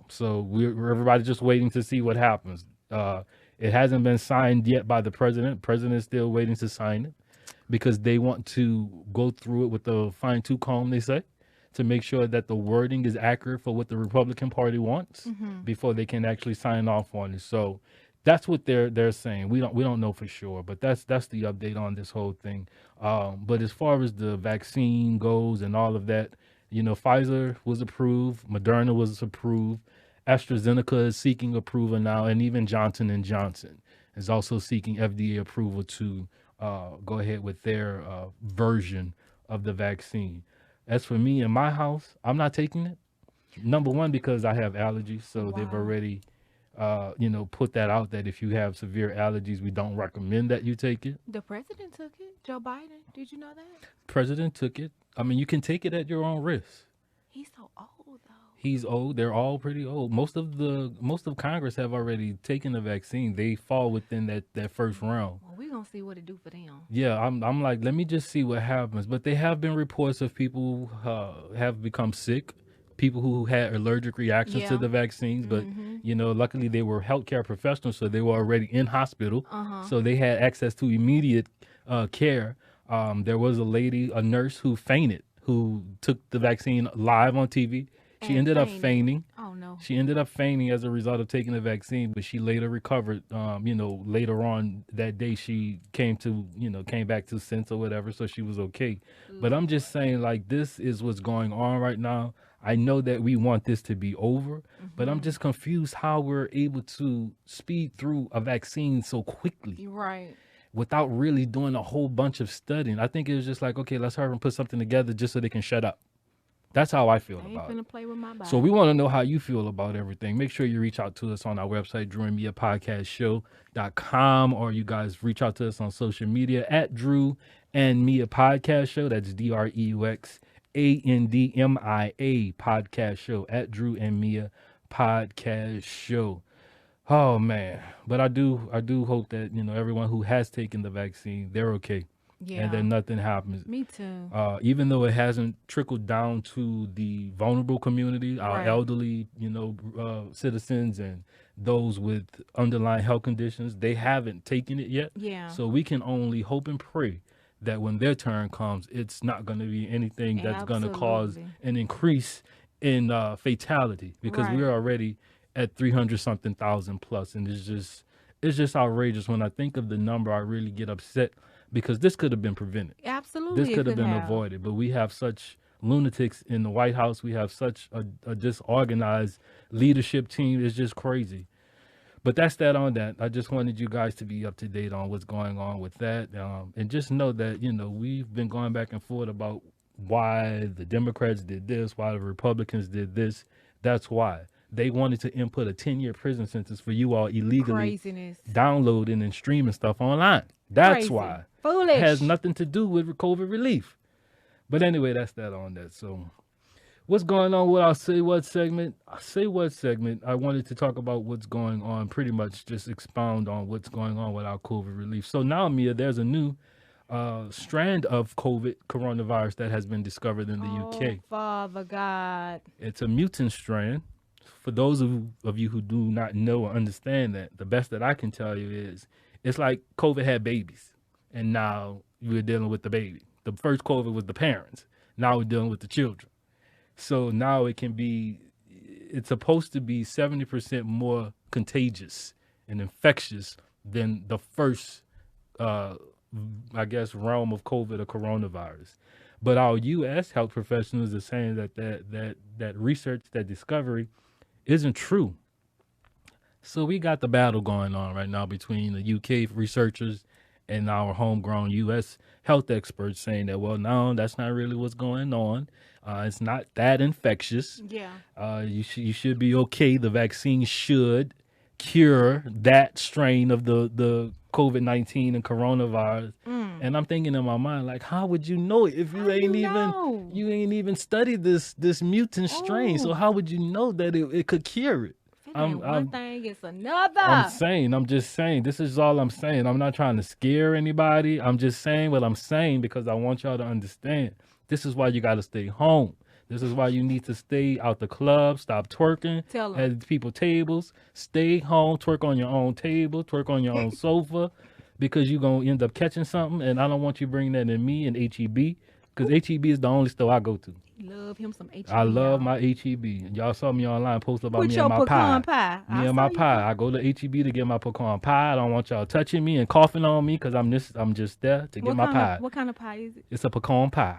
So we're everybody's just waiting to see what happens. It hasn't been signed yet by the president. President is still waiting to sign it because they want to go through it with a fine-tooth comb, they say, to make sure that the wording is accurate for what the Republican Party wants before they can actually sign off on it. So that's what they're saying. We don't know for sure, but that's the update on this whole thing. But as far as the vaccine goes and all of that, Pfizer was approved, Moderna was approved, AstraZeneca is seeking approval now, and even Johnson & Johnson is also seeking FDA approval to go ahead with their version of the vaccine. As for me in my house, I'm not taking it. Number one, because I have allergies, so they've already put that out that if you have severe allergies, we don't recommend that you take it. The president took it. Joe Biden. Did you know that? President took it. I mean, you can take it at your own risk. He's so old, though. He's old. They're all pretty old. Most of Congress have already taken the vaccine. They fall within that first round. Well, we're going to see what it do for them. Yeah, I'm like, let me just see what happens. But there have been reports of people have become sick. People who had allergic reactions to the vaccines, but luckily they were healthcare professionals, so they were already in hospital, so they had access to immediate care. There was a nurse who fainted, who took the vaccine live on TV. She ended up fainting. Oh no! She ended up fainting as a result of taking the vaccine, but she later recovered. Later on that day, she came back to sense or whatever, so she was okay. But I'm just saying, like, this is what's going on right now. I know that we want this to be over, but I'm just confused how we're able to speed through a vaccine so quickly. Right. Without really doing a whole bunch of studying. I think it was just like, okay, let's hurry and put something together just so they can shut up. That's how I feel about it. Play with my body. So we want to know how you feel about everything. Make sure you reach out to us on our website, DreuxandMiaPodcastShow.com, or you guys reach out to us on social media at Drew and Mia Podcast Show. That's DreuxandMia Podcast Show, at Drew and Mia Podcast Show. Oh man. But I do hope that, everyone who has taken the vaccine, they're okay. Yeah. And then nothing happens. Me too. Even though it hasn't trickled down to the vulnerable community, our elderly, citizens and those with underlying health conditions, they haven't taken it yet. Yeah. So we can only hope and pray that when their turn comes, it's not going to be anything that's going to cause an increase in fatality, because we're already at 300-something thousand plus, and it's just outrageous. When I think of the number, I really get upset, because this could have been prevented. Absolutely. This could have been avoided, but we have such lunatics in the White House. We have such a disorganized leadership team. It's just crazy. But that's that on that. I just wanted you guys to be up to date on what's going on with that. And just know that, we've been going back and forth about why the Democrats did this, why the Republicans did this. That's why. They wanted to input a 10-year prison sentence for you all illegally downloading and streaming stuff online. That's why. Foolish. It has nothing to do with COVID relief. But anyway, that's that on that. So what's going on with our Say What segment? I wanted to talk about what's going on, pretty much just expound on what's going on with our COVID relief. So now, Mia, there's a new strand of coronavirus that has been discovered in the UK. Father God. It's a mutant strand. For those of you who do not know or understand that, the best that I can tell you is it's like COVID had babies, and now we're dealing with the baby. The first COVID was the parents. Now we're dealing with the children. So now it's supposed to be 70% more contagious and infectious than the first, realm of COVID or coronavirus. But our U.S. health professionals are saying that research, that discovery, isn't true. So we got the battle going on right now between the UK researchers and our homegrown U.S. health experts saying that, well, no, that's not really what's going on. It's not that infectious. Yeah. You should be okay. The vaccine should cure that strain of the COVID-19 and coronavirus. And I'm thinking in my mind, like, how would you know it if you ain't even studied this mutant strain? So how would you know that it could cure it? One thing is another. I'm just saying, this is all I'm saying. I'm not trying to scare anybody. I'm just saying what I'm saying because I want y'all to understand. This is why you got to stay home. This is why you need to stay out the club, stop twerking at people's tables, stay home, twerk on your own table, twerk on your own sofa, because you're going to end up catching something. And I don't want you bringing that in me and HEB, because HEB is the only store I go to. Love him some HEB. I love my HEB. Y'all saw me online post about me and my pie. Me and my pie. I go to HEB to get my pecan pie. I don't want y'all touching me and coughing on me because I'm just there to get my pie. What kind of pie is it? It's a pecan pie.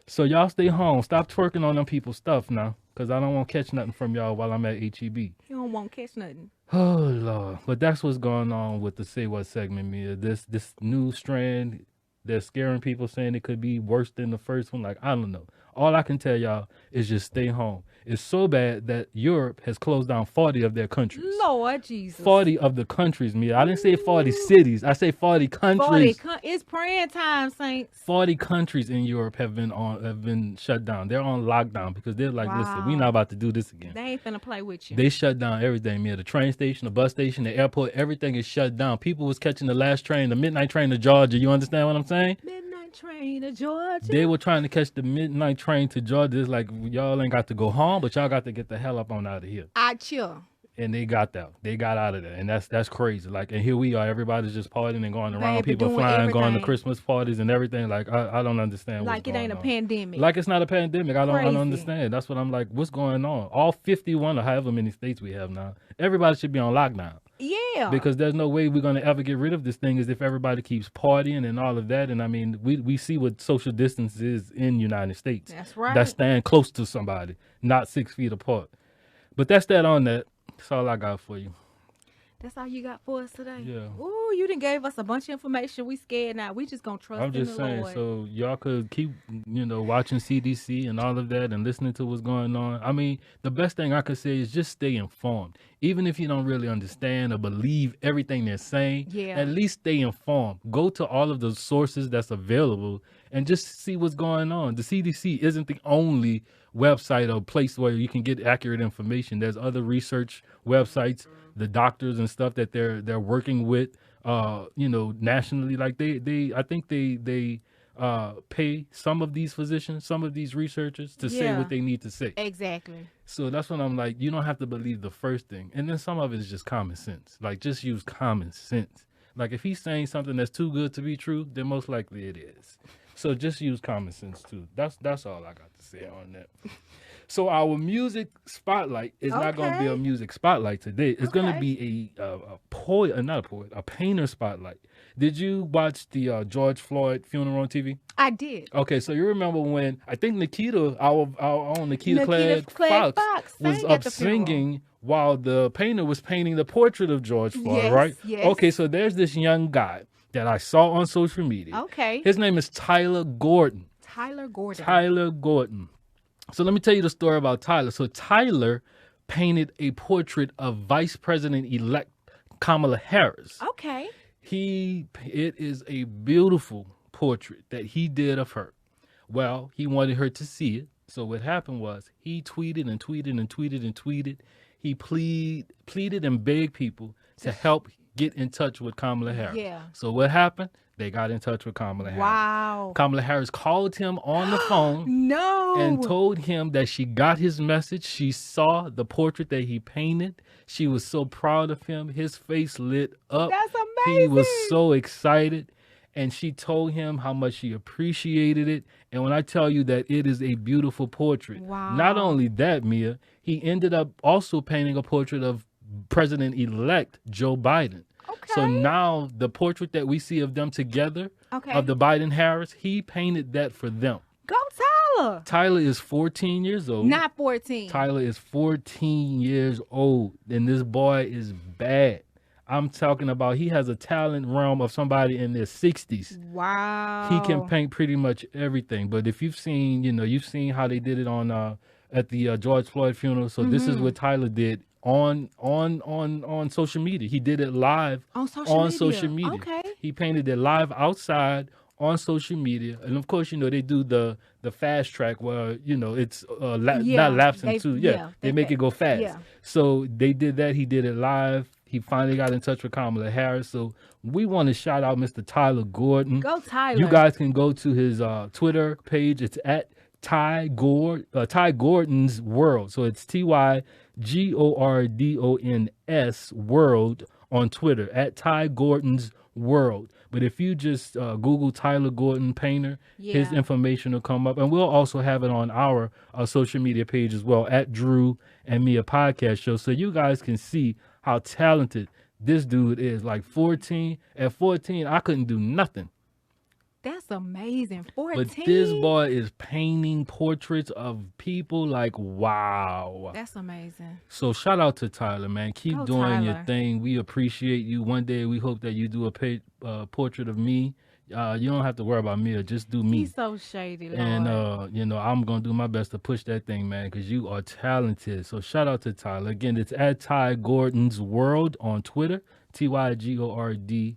So y'all stay home. Stop twerking on them people's stuff now, because I don't want to catch nothing from y'all while I'm at HEB. You don't want to catch nothing. Oh, Lord. But that's what's going on with the Say What segment, Mia. This new strand, they're scaring people, saying it could be worse than the first one. Like, I don't know. All I can tell y'all is just stay home. It's so bad that Europe has closed down 40 of their countries. Lord Jesus. 40 of the countries, Mia. I didn't say 40 cities. I say 40 countries. It's praying time, Saints. 40 countries in Europe have been shut down. They're on lockdown because they're like, listen, we're not about to do this again. They ain't finna play with you. They shut down everything, Mia. The train station, the bus station, the airport, everything is shut down. People was catching the last train, the midnight train to Georgia. You understand what I'm saying? Midnight train to Georgia. They were trying to catch the midnight train to Georgia. It's like, y'all ain't got to go home, but y'all got to get the hell up on out of here. I chill. And they got out. They got out of there. And that's crazy. Like, and here we are. Everybody's just partying and going around. People flying, going to Christmas parties and everything. Like, I don't understand what's going on. Like it ain't a pandemic. Like it's not a pandemic. I don't understand. That's what I'm like, what's going on? All 51 or however many states we have now, everybody should be on lockdown. Yeah. Because there's no way we're going to ever get rid of this thing is if everybody keeps partying and all of that. And I mean, we see what social distance is in the United States. That's right. That stand close to somebody, not 6 feet apart. But that's that on that. That's all I got for you. That's all you got for us today? Yeah. Ooh, you done gave us a bunch of information. We scared now. We just gonna trust in the Lord. I'm just saying, so y'all could keep, watching CDC and all of that and listening to what's going on. I mean, the best thing I could say is just stay informed. Even if you don't really understand or believe everything they're saying, at least stay informed. Go to all of the sources that's available and just see what's going on. The CDC isn't the only website or place where you can get accurate information. There's other research websites, the doctors and stuff that they're working with, nationally. Like I think they pay some of these physicians, some of these researchers to say what they need to say. Exactly. So that's when I'm like, you don't have to believe the first thing. And then some of it is just common sense. Like, just use common sense. Like, if he's saying something that's too good to be true, then most likely it is. So just use common sense too. That's all I got to say on that. So our music spotlight is not going to be a music spotlight today. It's going to be a painter spotlight. Did you watch the George Floyd funeral on TV? I did. Okay, so you remember when I think Nikita, our own Nikita Clegg Fox was up singing while the painter was painting the portrait of George Floyd, right? Yes. Okay, so there's this young guy that I saw on social media. Okay. His name is Tyler Gordon. Tyler Gordon. So let me tell you the story about Tyler. So Tyler painted a portrait of Vice President-elect Kamala Harris. Okay. It is a beautiful portrait that he did of her. Well, he wanted her to see it. So what happened was he tweeted and tweeted and tweeted and tweeted. He pleaded and begged people to help get in touch with Kamala Harris. Yeah. So what happened? They got in touch with Kamala Harris. Wow. Kamala Harris called him on the phone. No. And told him that she got his message. She saw the portrait that he painted. She was so proud of him. His face lit up. That's amazing. He was so excited. And she told him how much she appreciated it. And when I tell you that it is a beautiful portrait. Wow. Not only that, Mia, he ended up also painting a portrait of President-elect Joe Biden. Okay. So now the portrait that we see of them together, of the Biden-Harris, he painted that for them. Go Tyler. Tyler is 14 years old. Not 14. Tyler is 14 years old, and this boy is bad. I'm talking about he has a talent realm of somebody in their 60s. Wow. He can paint pretty much everything. But if you've seen, you've seen how they did it on at the George Floyd funeral. So this is what Tyler did on social media. He did it live on social media. Okay. He painted it live outside on social media, and of course, they do the fast track where it's not lapsing too. They make it go fast. Yeah. So they did that. He did it live. He finally got in touch with Kamala Harris. So we want to shout out Mr. Tyler Gordon. Go Tyler. You guys can go to his Twitter page. It's at Ty Gordon's World. So it's TyGordons World on Twitter, at Ty Gordon's World. But if you just Google Tyler Gordon Painter, his information will come up. And we'll also have it on our social media page as well, at Drew and Mia Podcast Show. So you guys can see how talented this dude is. Like at 14, I couldn't do nothing. That's amazing. 14. But this boy is painting portraits of people like, wow. That's amazing. So shout out to Tyler, man. Keep doing your thing. We appreciate you. One day we hope that you do a portrait of me. You don't have to worry about me. Just do me. He's so shady, Lord. And, I'm going to do my best to push that thing, man, because you are talented. So shout out to Tyler. Again, it's at Ty Gordon's World on Twitter, TyGordons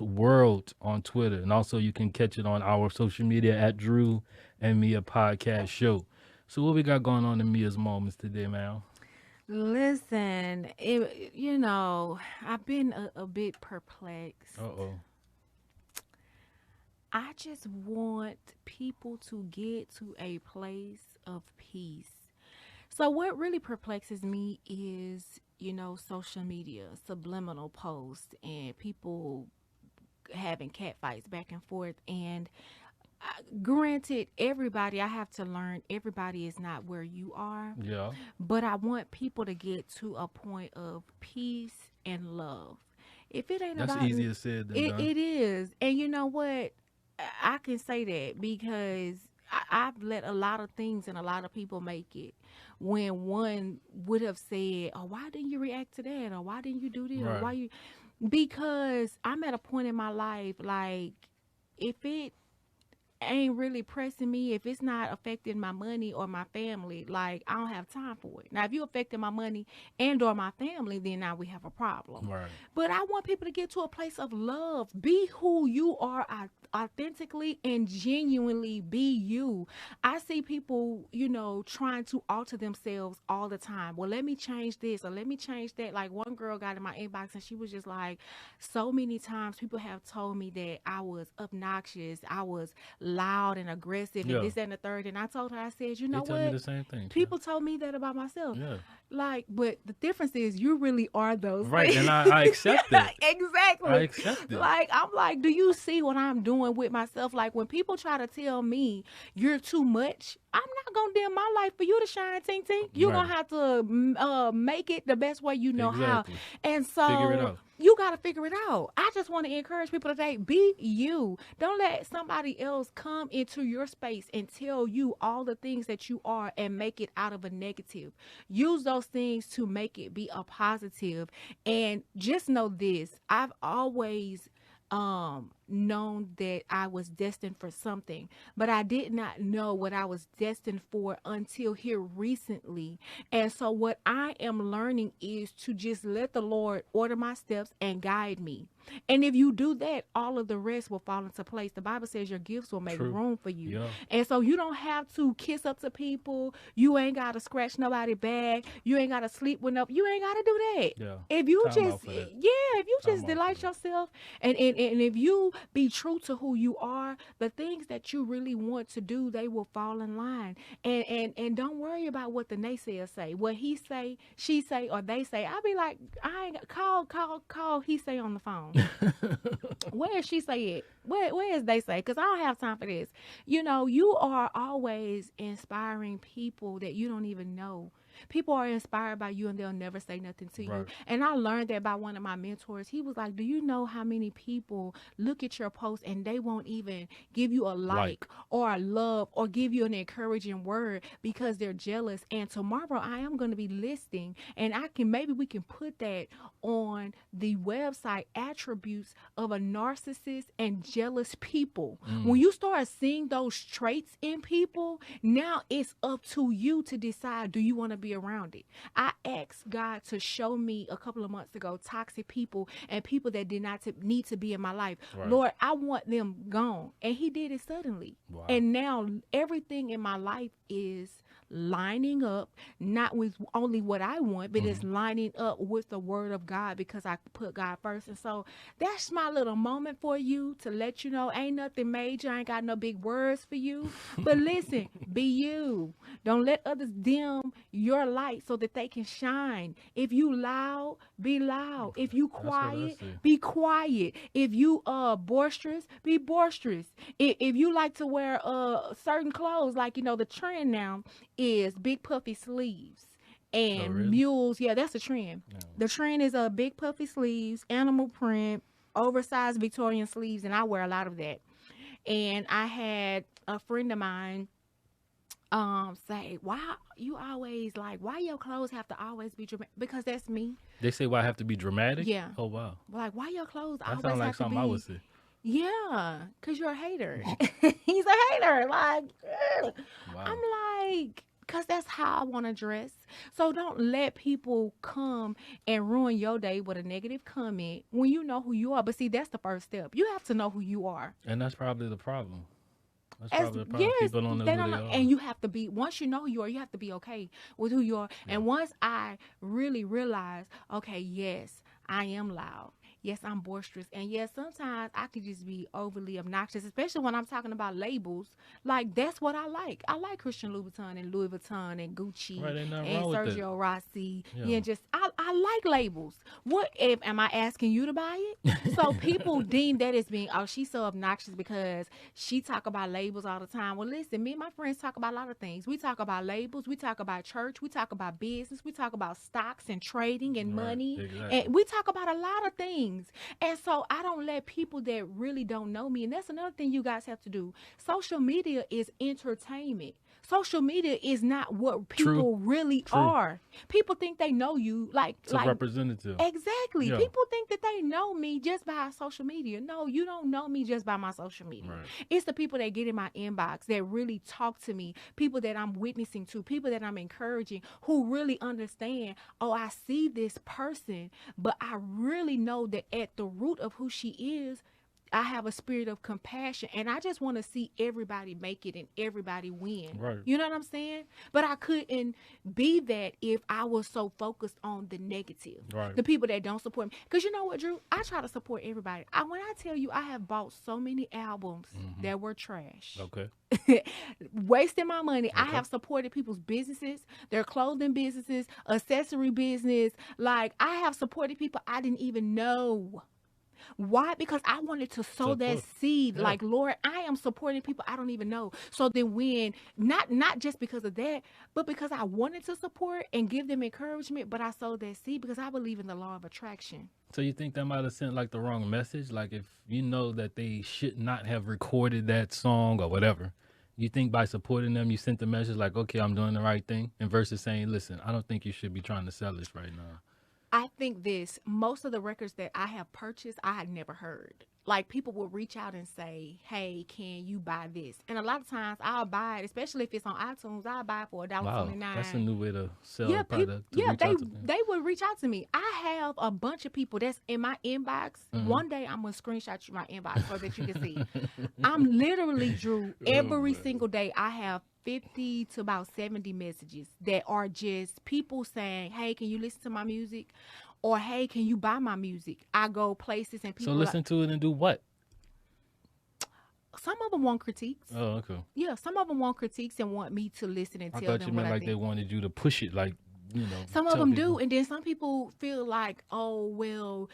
World on Twitter. And also you can catch it on our social media at Drew and Mia Podcast Show. So what we got going on in Mia's Moments today, man? Listen, I've been a bit perplexed. Uh-oh. I just want people to get to a place of peace. So what really perplexes me is, social media, subliminal posts, and people having catfights back and forth. And granted, everybody, I have to learn, everybody is not where you are. Yeah. But I want people to get to a point of peace and love. If it ain't That's easier said than done. It is. And you know what? I can say that because I've let a lot of things and a lot of people make it when one would have said, oh, why didn't you react to that? Or why didn't you do this? Right. Or why you? Because I'm at a point in my life, like, if it ain't really pressing me, if it's not affecting my money or my family, like, I don't have time for it. Now, if you affecting my money and or my family, then now we have a problem. Right. But I want people to get to a place of love. Be who you are authentically and genuinely be you. I see people, trying to alter themselves all the time. Well, let me change this or let me change that. Like, one girl got in my inbox and she was just like, so many times people have told me that I was obnoxious, I was loud and aggressive and this and the third. And I told her, I said, you know what? They tell me the same thing. People told me that about myself. Yeah. Like, but the difference is you really are those right, things. And I accept it. Exactly. I accept it. Like, I'm like, do you see what I'm doing with myself? Like, when people try to tell me you're too much, I'm not going to dim my life for you to shine, ting, ting. You're going to have to make it the best way you know how. And so figure it out. You got to figure it out. I just want to encourage people today, be you. Don't let somebody else come into your space and tell you all the things that you are and make it out of a negative. Use those things to make it be a positive. And just know this, I've always known that I was destined for something, but I did not know what I was destined for until here recently. And so what I am learning is to just let the Lord order my steps and guide me. And if you do that, all of the rest will fall into place. The Bible says your gifts will make room for you. Yeah. And so you don't have to kiss up to people. You ain't got to scratch nobody back. You ain't got to sleep with no. You ain't got to do that. Yeah. If you just delight yourself and if you be true to who you are, the things that you really want to do, they will fall in line. And don't worry about what the naysayers say. What he say, she say, or they say. I'll be like, I ain't call he say on the phone. Where is she say it? Where is they say? Because I don't have time for this. You are always inspiring people that you don't even know. People are inspired by you and they'll never say nothing to you. And I learned that by one of my mentors. He was like, do you know how many people look at your post and they won't even give you a like or a love or give you an encouraging word because they're jealous? And tomorrow I am going to be listing, and maybe we can put that on the website, attributes of a narcissist and jealous people. When you start seeing those traits in people, now it's up to you to decide, do you want to be around it? I asked God to show me a couple of months ago toxic people and people that did not need to be in my life. Right. Lord, I want them gone. And he did it suddenly. Wow. And now everything in my life is lining up, not with only what I want, but it's lining up with the word of God, because I put God first. And so that's my little moment for you, to let you know ain't nothing major. I ain't got no big words for you. But listen, be you. Don't let others dim your light so that they can shine. If you loud, be loud. If you quiet, be quiet. If you boisterous, be boisterous. If you like to wear certain clothes, like, you know, the trend now is big puffy sleeves and mules. Yeah, that's the trend. No. The trend is big puffy sleeves, animal print, oversized Victorian sleeves, and I wear a lot of that. And I had a friend of mine say, why you always like, why your clothes have to always be dramatic? Because that's me. They say, why I have to be dramatic? Yeah. Oh, wow. Like, why your clothes that always sounds like have something to be? I would say. Yeah, because you're a hater. He's a hater. Like, wow. I'm like, because that's how I want to dress. So don't let people come and ruin your day with a negative comment when you know who you are. But see, that's the first step. You have to know who you are. And that's probably the problem. That's probably the problem. Yes, people don't know who they are. And you have to be, once you know who you are, you have to be okay with who you are. Yeah. And once I really realized, okay, yes, I am loud. Yes, I'm boisterous. And yes, sometimes I could just be overly obnoxious, especially when I'm talking about labels. Like, that's what I like. I like Christian Louboutin and Louis Vuitton and Gucci and Sergio Rossi. Yeah, just, I like labels. What if, am I asking you to buy it? So people deem that as being, oh, she's so obnoxious because she talk about labels all the time. Well, listen, me and my friends talk about a lot of things. We talk about labels. We talk about church. We talk about business. We talk about stocks and trading and money. Exactly. And we talk about a lot of things. And so I don't let people that really don't know me. And that's another thing you guys have to do. Social media is entertainment. Social media is not what people really are. People think they know you like a representative. Exactly. Yeah. People think that they know me just by social media. No, you don't know me just by my social media. Right. It's the people that get in my inbox that really talk to me, people that I'm witnessing to, people that I'm encouraging, who really understand, oh, I see this person, but I really know that at the root of who she is, I have a spirit of compassion, and I just want to see everybody make it and everybody win. Right. You know what I'm saying? But I couldn't be that if I was so focused on the negative, right, the people that don't support me. Because you know what, Drew? I try to support everybody. When I tell you I have bought so many albums that were trash. Okay. Wasting my money. Okay. I have supported people's businesses, their clothing businesses, accessory business. Like, I have supported people I didn't even know. Why? Because I wanted to sow that seed. Yeah. Like, Lord, I am supporting people I don't even know. So then when, not just because of that, but because I wanted to support and give them encouragement, but I sowed that seed because I believe in the law of attraction. So you think that might have sent like the wrong message? Like, if you know that they should not have recorded that song or whatever, you think by supporting them, you sent the message like, okay, I'm doing the right thing, and versus saying, listen, I don't think you should be trying to sell this right now. I think most of the records that I have purchased, I had never heard. Like, people will reach out and say, hey, can you buy this? And a lot of times I'll buy it, especially if it's on iTunes, I'll buy it for $1.29. Wow, that's a new way to sell a product. They would reach out to me. I have a bunch of people that's in my inbox. Mm-hmm. One day I'm going to screenshot you my inbox so that you can see. I'm literally, Drew, every single day I have 50 to about 70 messages that are just people saying, hey, can you listen to my music? Or, hey, can you buy my music? I go places and people... So listen to it and do what? Some of them want critiques. Oh, okay. Yeah, some of them want critiques and want me to listen and tell them what I think. I thought you meant like they wanted you to push it, like, you know. Some of them do, and then some people feel like, oh, well,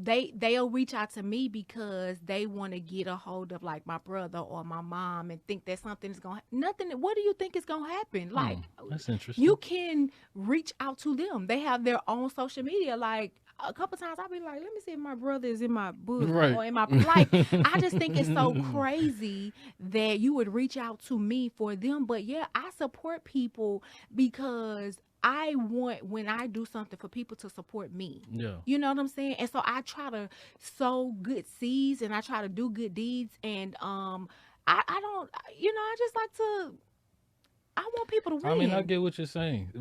they'll reach out to me because they want to get a hold of like my brother or my mom and think that something is going to nothing. What do you think is going to happen? Like, that's interesting. You can reach out to them. They have their own social media. Like, a couple times I'll be like, let me see if my brother is in my book or in my like. I just think it's so crazy that you would reach out to me for them. But yeah, I support people because I want, when I do something, for people to support me. Yeah. You know what I'm saying? And so I try to sow good seeds and I try to do good deeds. And I don't, I just like to, I want people to win. I mean, I get what you're saying.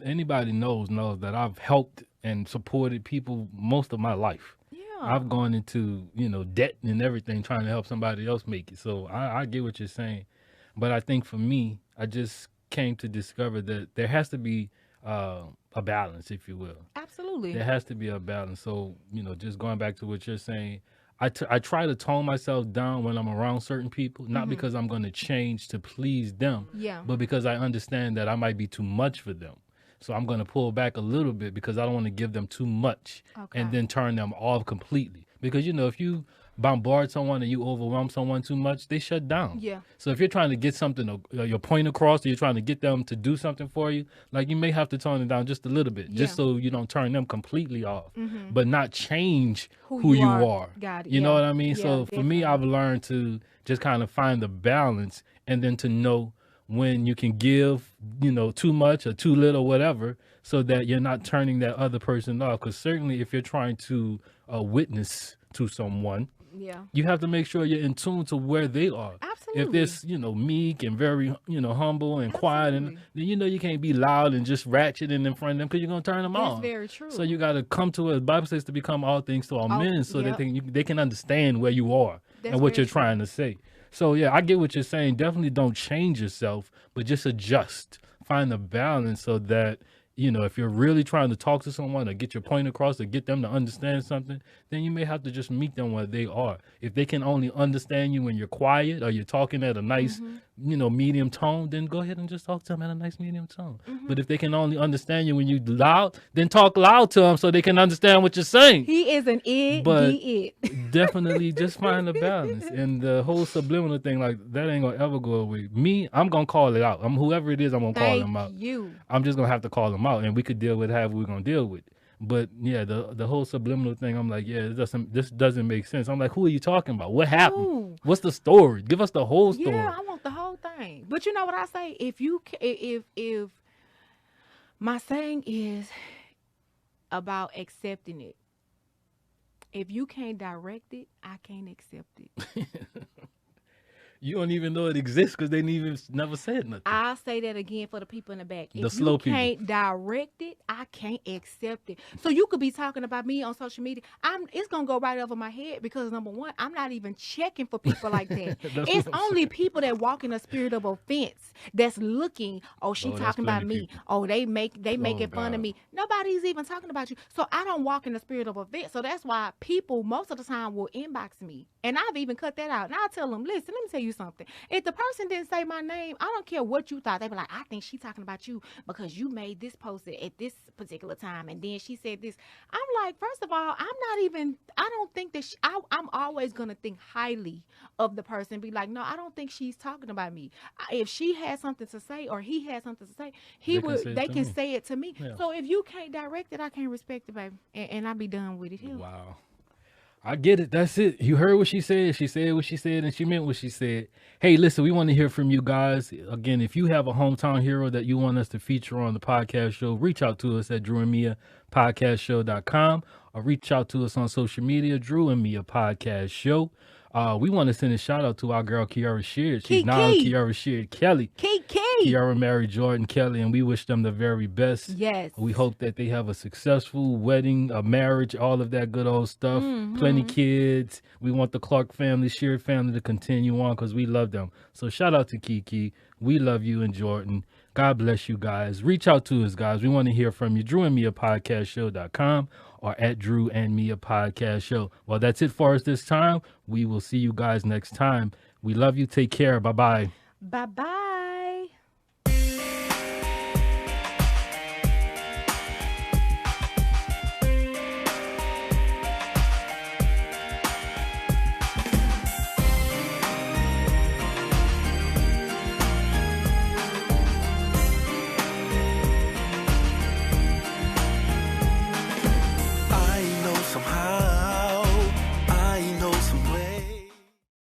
Anybody knows that I've helped and supported people most of my life. Yeah. I've gone into, debt and everything trying to help somebody else make it. So I get what you're saying. But I think for me, I just came to discover that there has to be a balance, if you will. Absolutely. There has to be a balance. So, just going back to what you're saying, I try to tone myself down when I'm around certain people, not because I'm going to change to please them, but because I understand that I might be too much for them. So I'm going to pull back a little bit because I don't want to give them too much and then turn them off completely. Because, if you bombard someone and you overwhelm someone too much, they shut down. Yeah. So if you're trying to get something, your point across, or you're trying to get them to do something for you, like you may have to tone it down just a little bit, just so you don't turn them completely off, but not change who you are. Got it. You know what I mean? Yeah, So for me, I've learned to just kind of find the balance and then to know when you can give, too much or too little, whatever, so that you're not turning that other person off. Because certainly if you're trying to witness to someone, you have to make sure you're in tune to where they are. Absolutely. If this, meek and very, humble and quiet, and then you can't be loud and just ratcheting in front of them because you're going to turn them off. That's very true. So you got to come to the Bible says to become all things to all men, so that they can understand where you are and what you're trying to say. So, yeah, I get what you're saying. Definitely don't change yourself, but just adjust. Find the balance so that, if you're really trying to talk to someone or get your point across or get them to understand something, then you may have to just meet them where they are. If they can only understand you when you're quiet or you're talking at a nice, medium tone, then go ahead and just talk to them at a nice medium tone. But if they can only understand you when you're loud, then talk loud to them so they can understand what you're saying. He is an it, but it. Definitely just find a balance. And the whole subliminal thing, like, that ain't going to ever go away. Me, I'm going to call it out. Whoever it is, I'm going to call them out. I'm just going to have to call them out, and we could deal with however we're going to deal with. But yeah, the whole subliminal thing, I'm like, yeah, this doesn't make sense. I'm like, who are you talking about? What happened? Ooh. What's the story? Give us the whole story. Yeah, I want the whole thing. But you know what I say? If my saying is about accepting it. If you can't direct it, I can't accept it. You don't even know it exists because they never said nothing. I'll say that again for the people in the back. If you can't direct it, I can't accept it. So you could be talking about me on social media. It's going to go right over my head because, number one, I'm not even checking for people like that. It's only people that walk in a spirit of offense that's looking, she talking about me. People. Oh, they making fun of me. Nobody's even talking about you. So I don't walk in the spirit of offense. So that's why people most of the time will inbox me. And I've even cut that out. And I tell them, listen, let me tell you something. If the person didn't say my name, I don't care what you thought. They be like, I think she's talking about you because you made this post at this particular time, and then she said this. I'm like, first of all, I don't think that I'm always gonna think highly of the person. Be like, no, I don't think she's talking about me. If she has something to say or he has something to say, they can say it to me. Yeah. So if you can't direct it, I can't respect it, baby, and I'll be done with it. Wow. I get it. That's it. You heard what she said. She said what she said, and she meant what she said. Hey, listen, we want to hear from you guys. Again, if you have a hometown hero that you want us to feature on the podcast show, reach out to us at DreuxandMiaPodcastShow.com or reach out to us on social media, Drew and Mia Podcast Show. We want to send a shout out to our girl, Kiara Sheard. She's now Kiara Sheard Kelly. Kiara married Jordan Kelly, and we wish them the very best. Yes. We hope that they have a successful wedding, a marriage, all of that good old stuff. Plenty kids. We want the Clark family, Sheard family to continue on because we love them. So shout out to Kiki. We love you and Jordan. God bless you guys. Reach out to us, guys. We want to hear from you. DreuxandMiaPodcastShow.com or at Drew and Mia Podcast Show. Well, that's it for us this time. We will see you guys next time. We love you. Take care. Bye-bye. Bye-bye.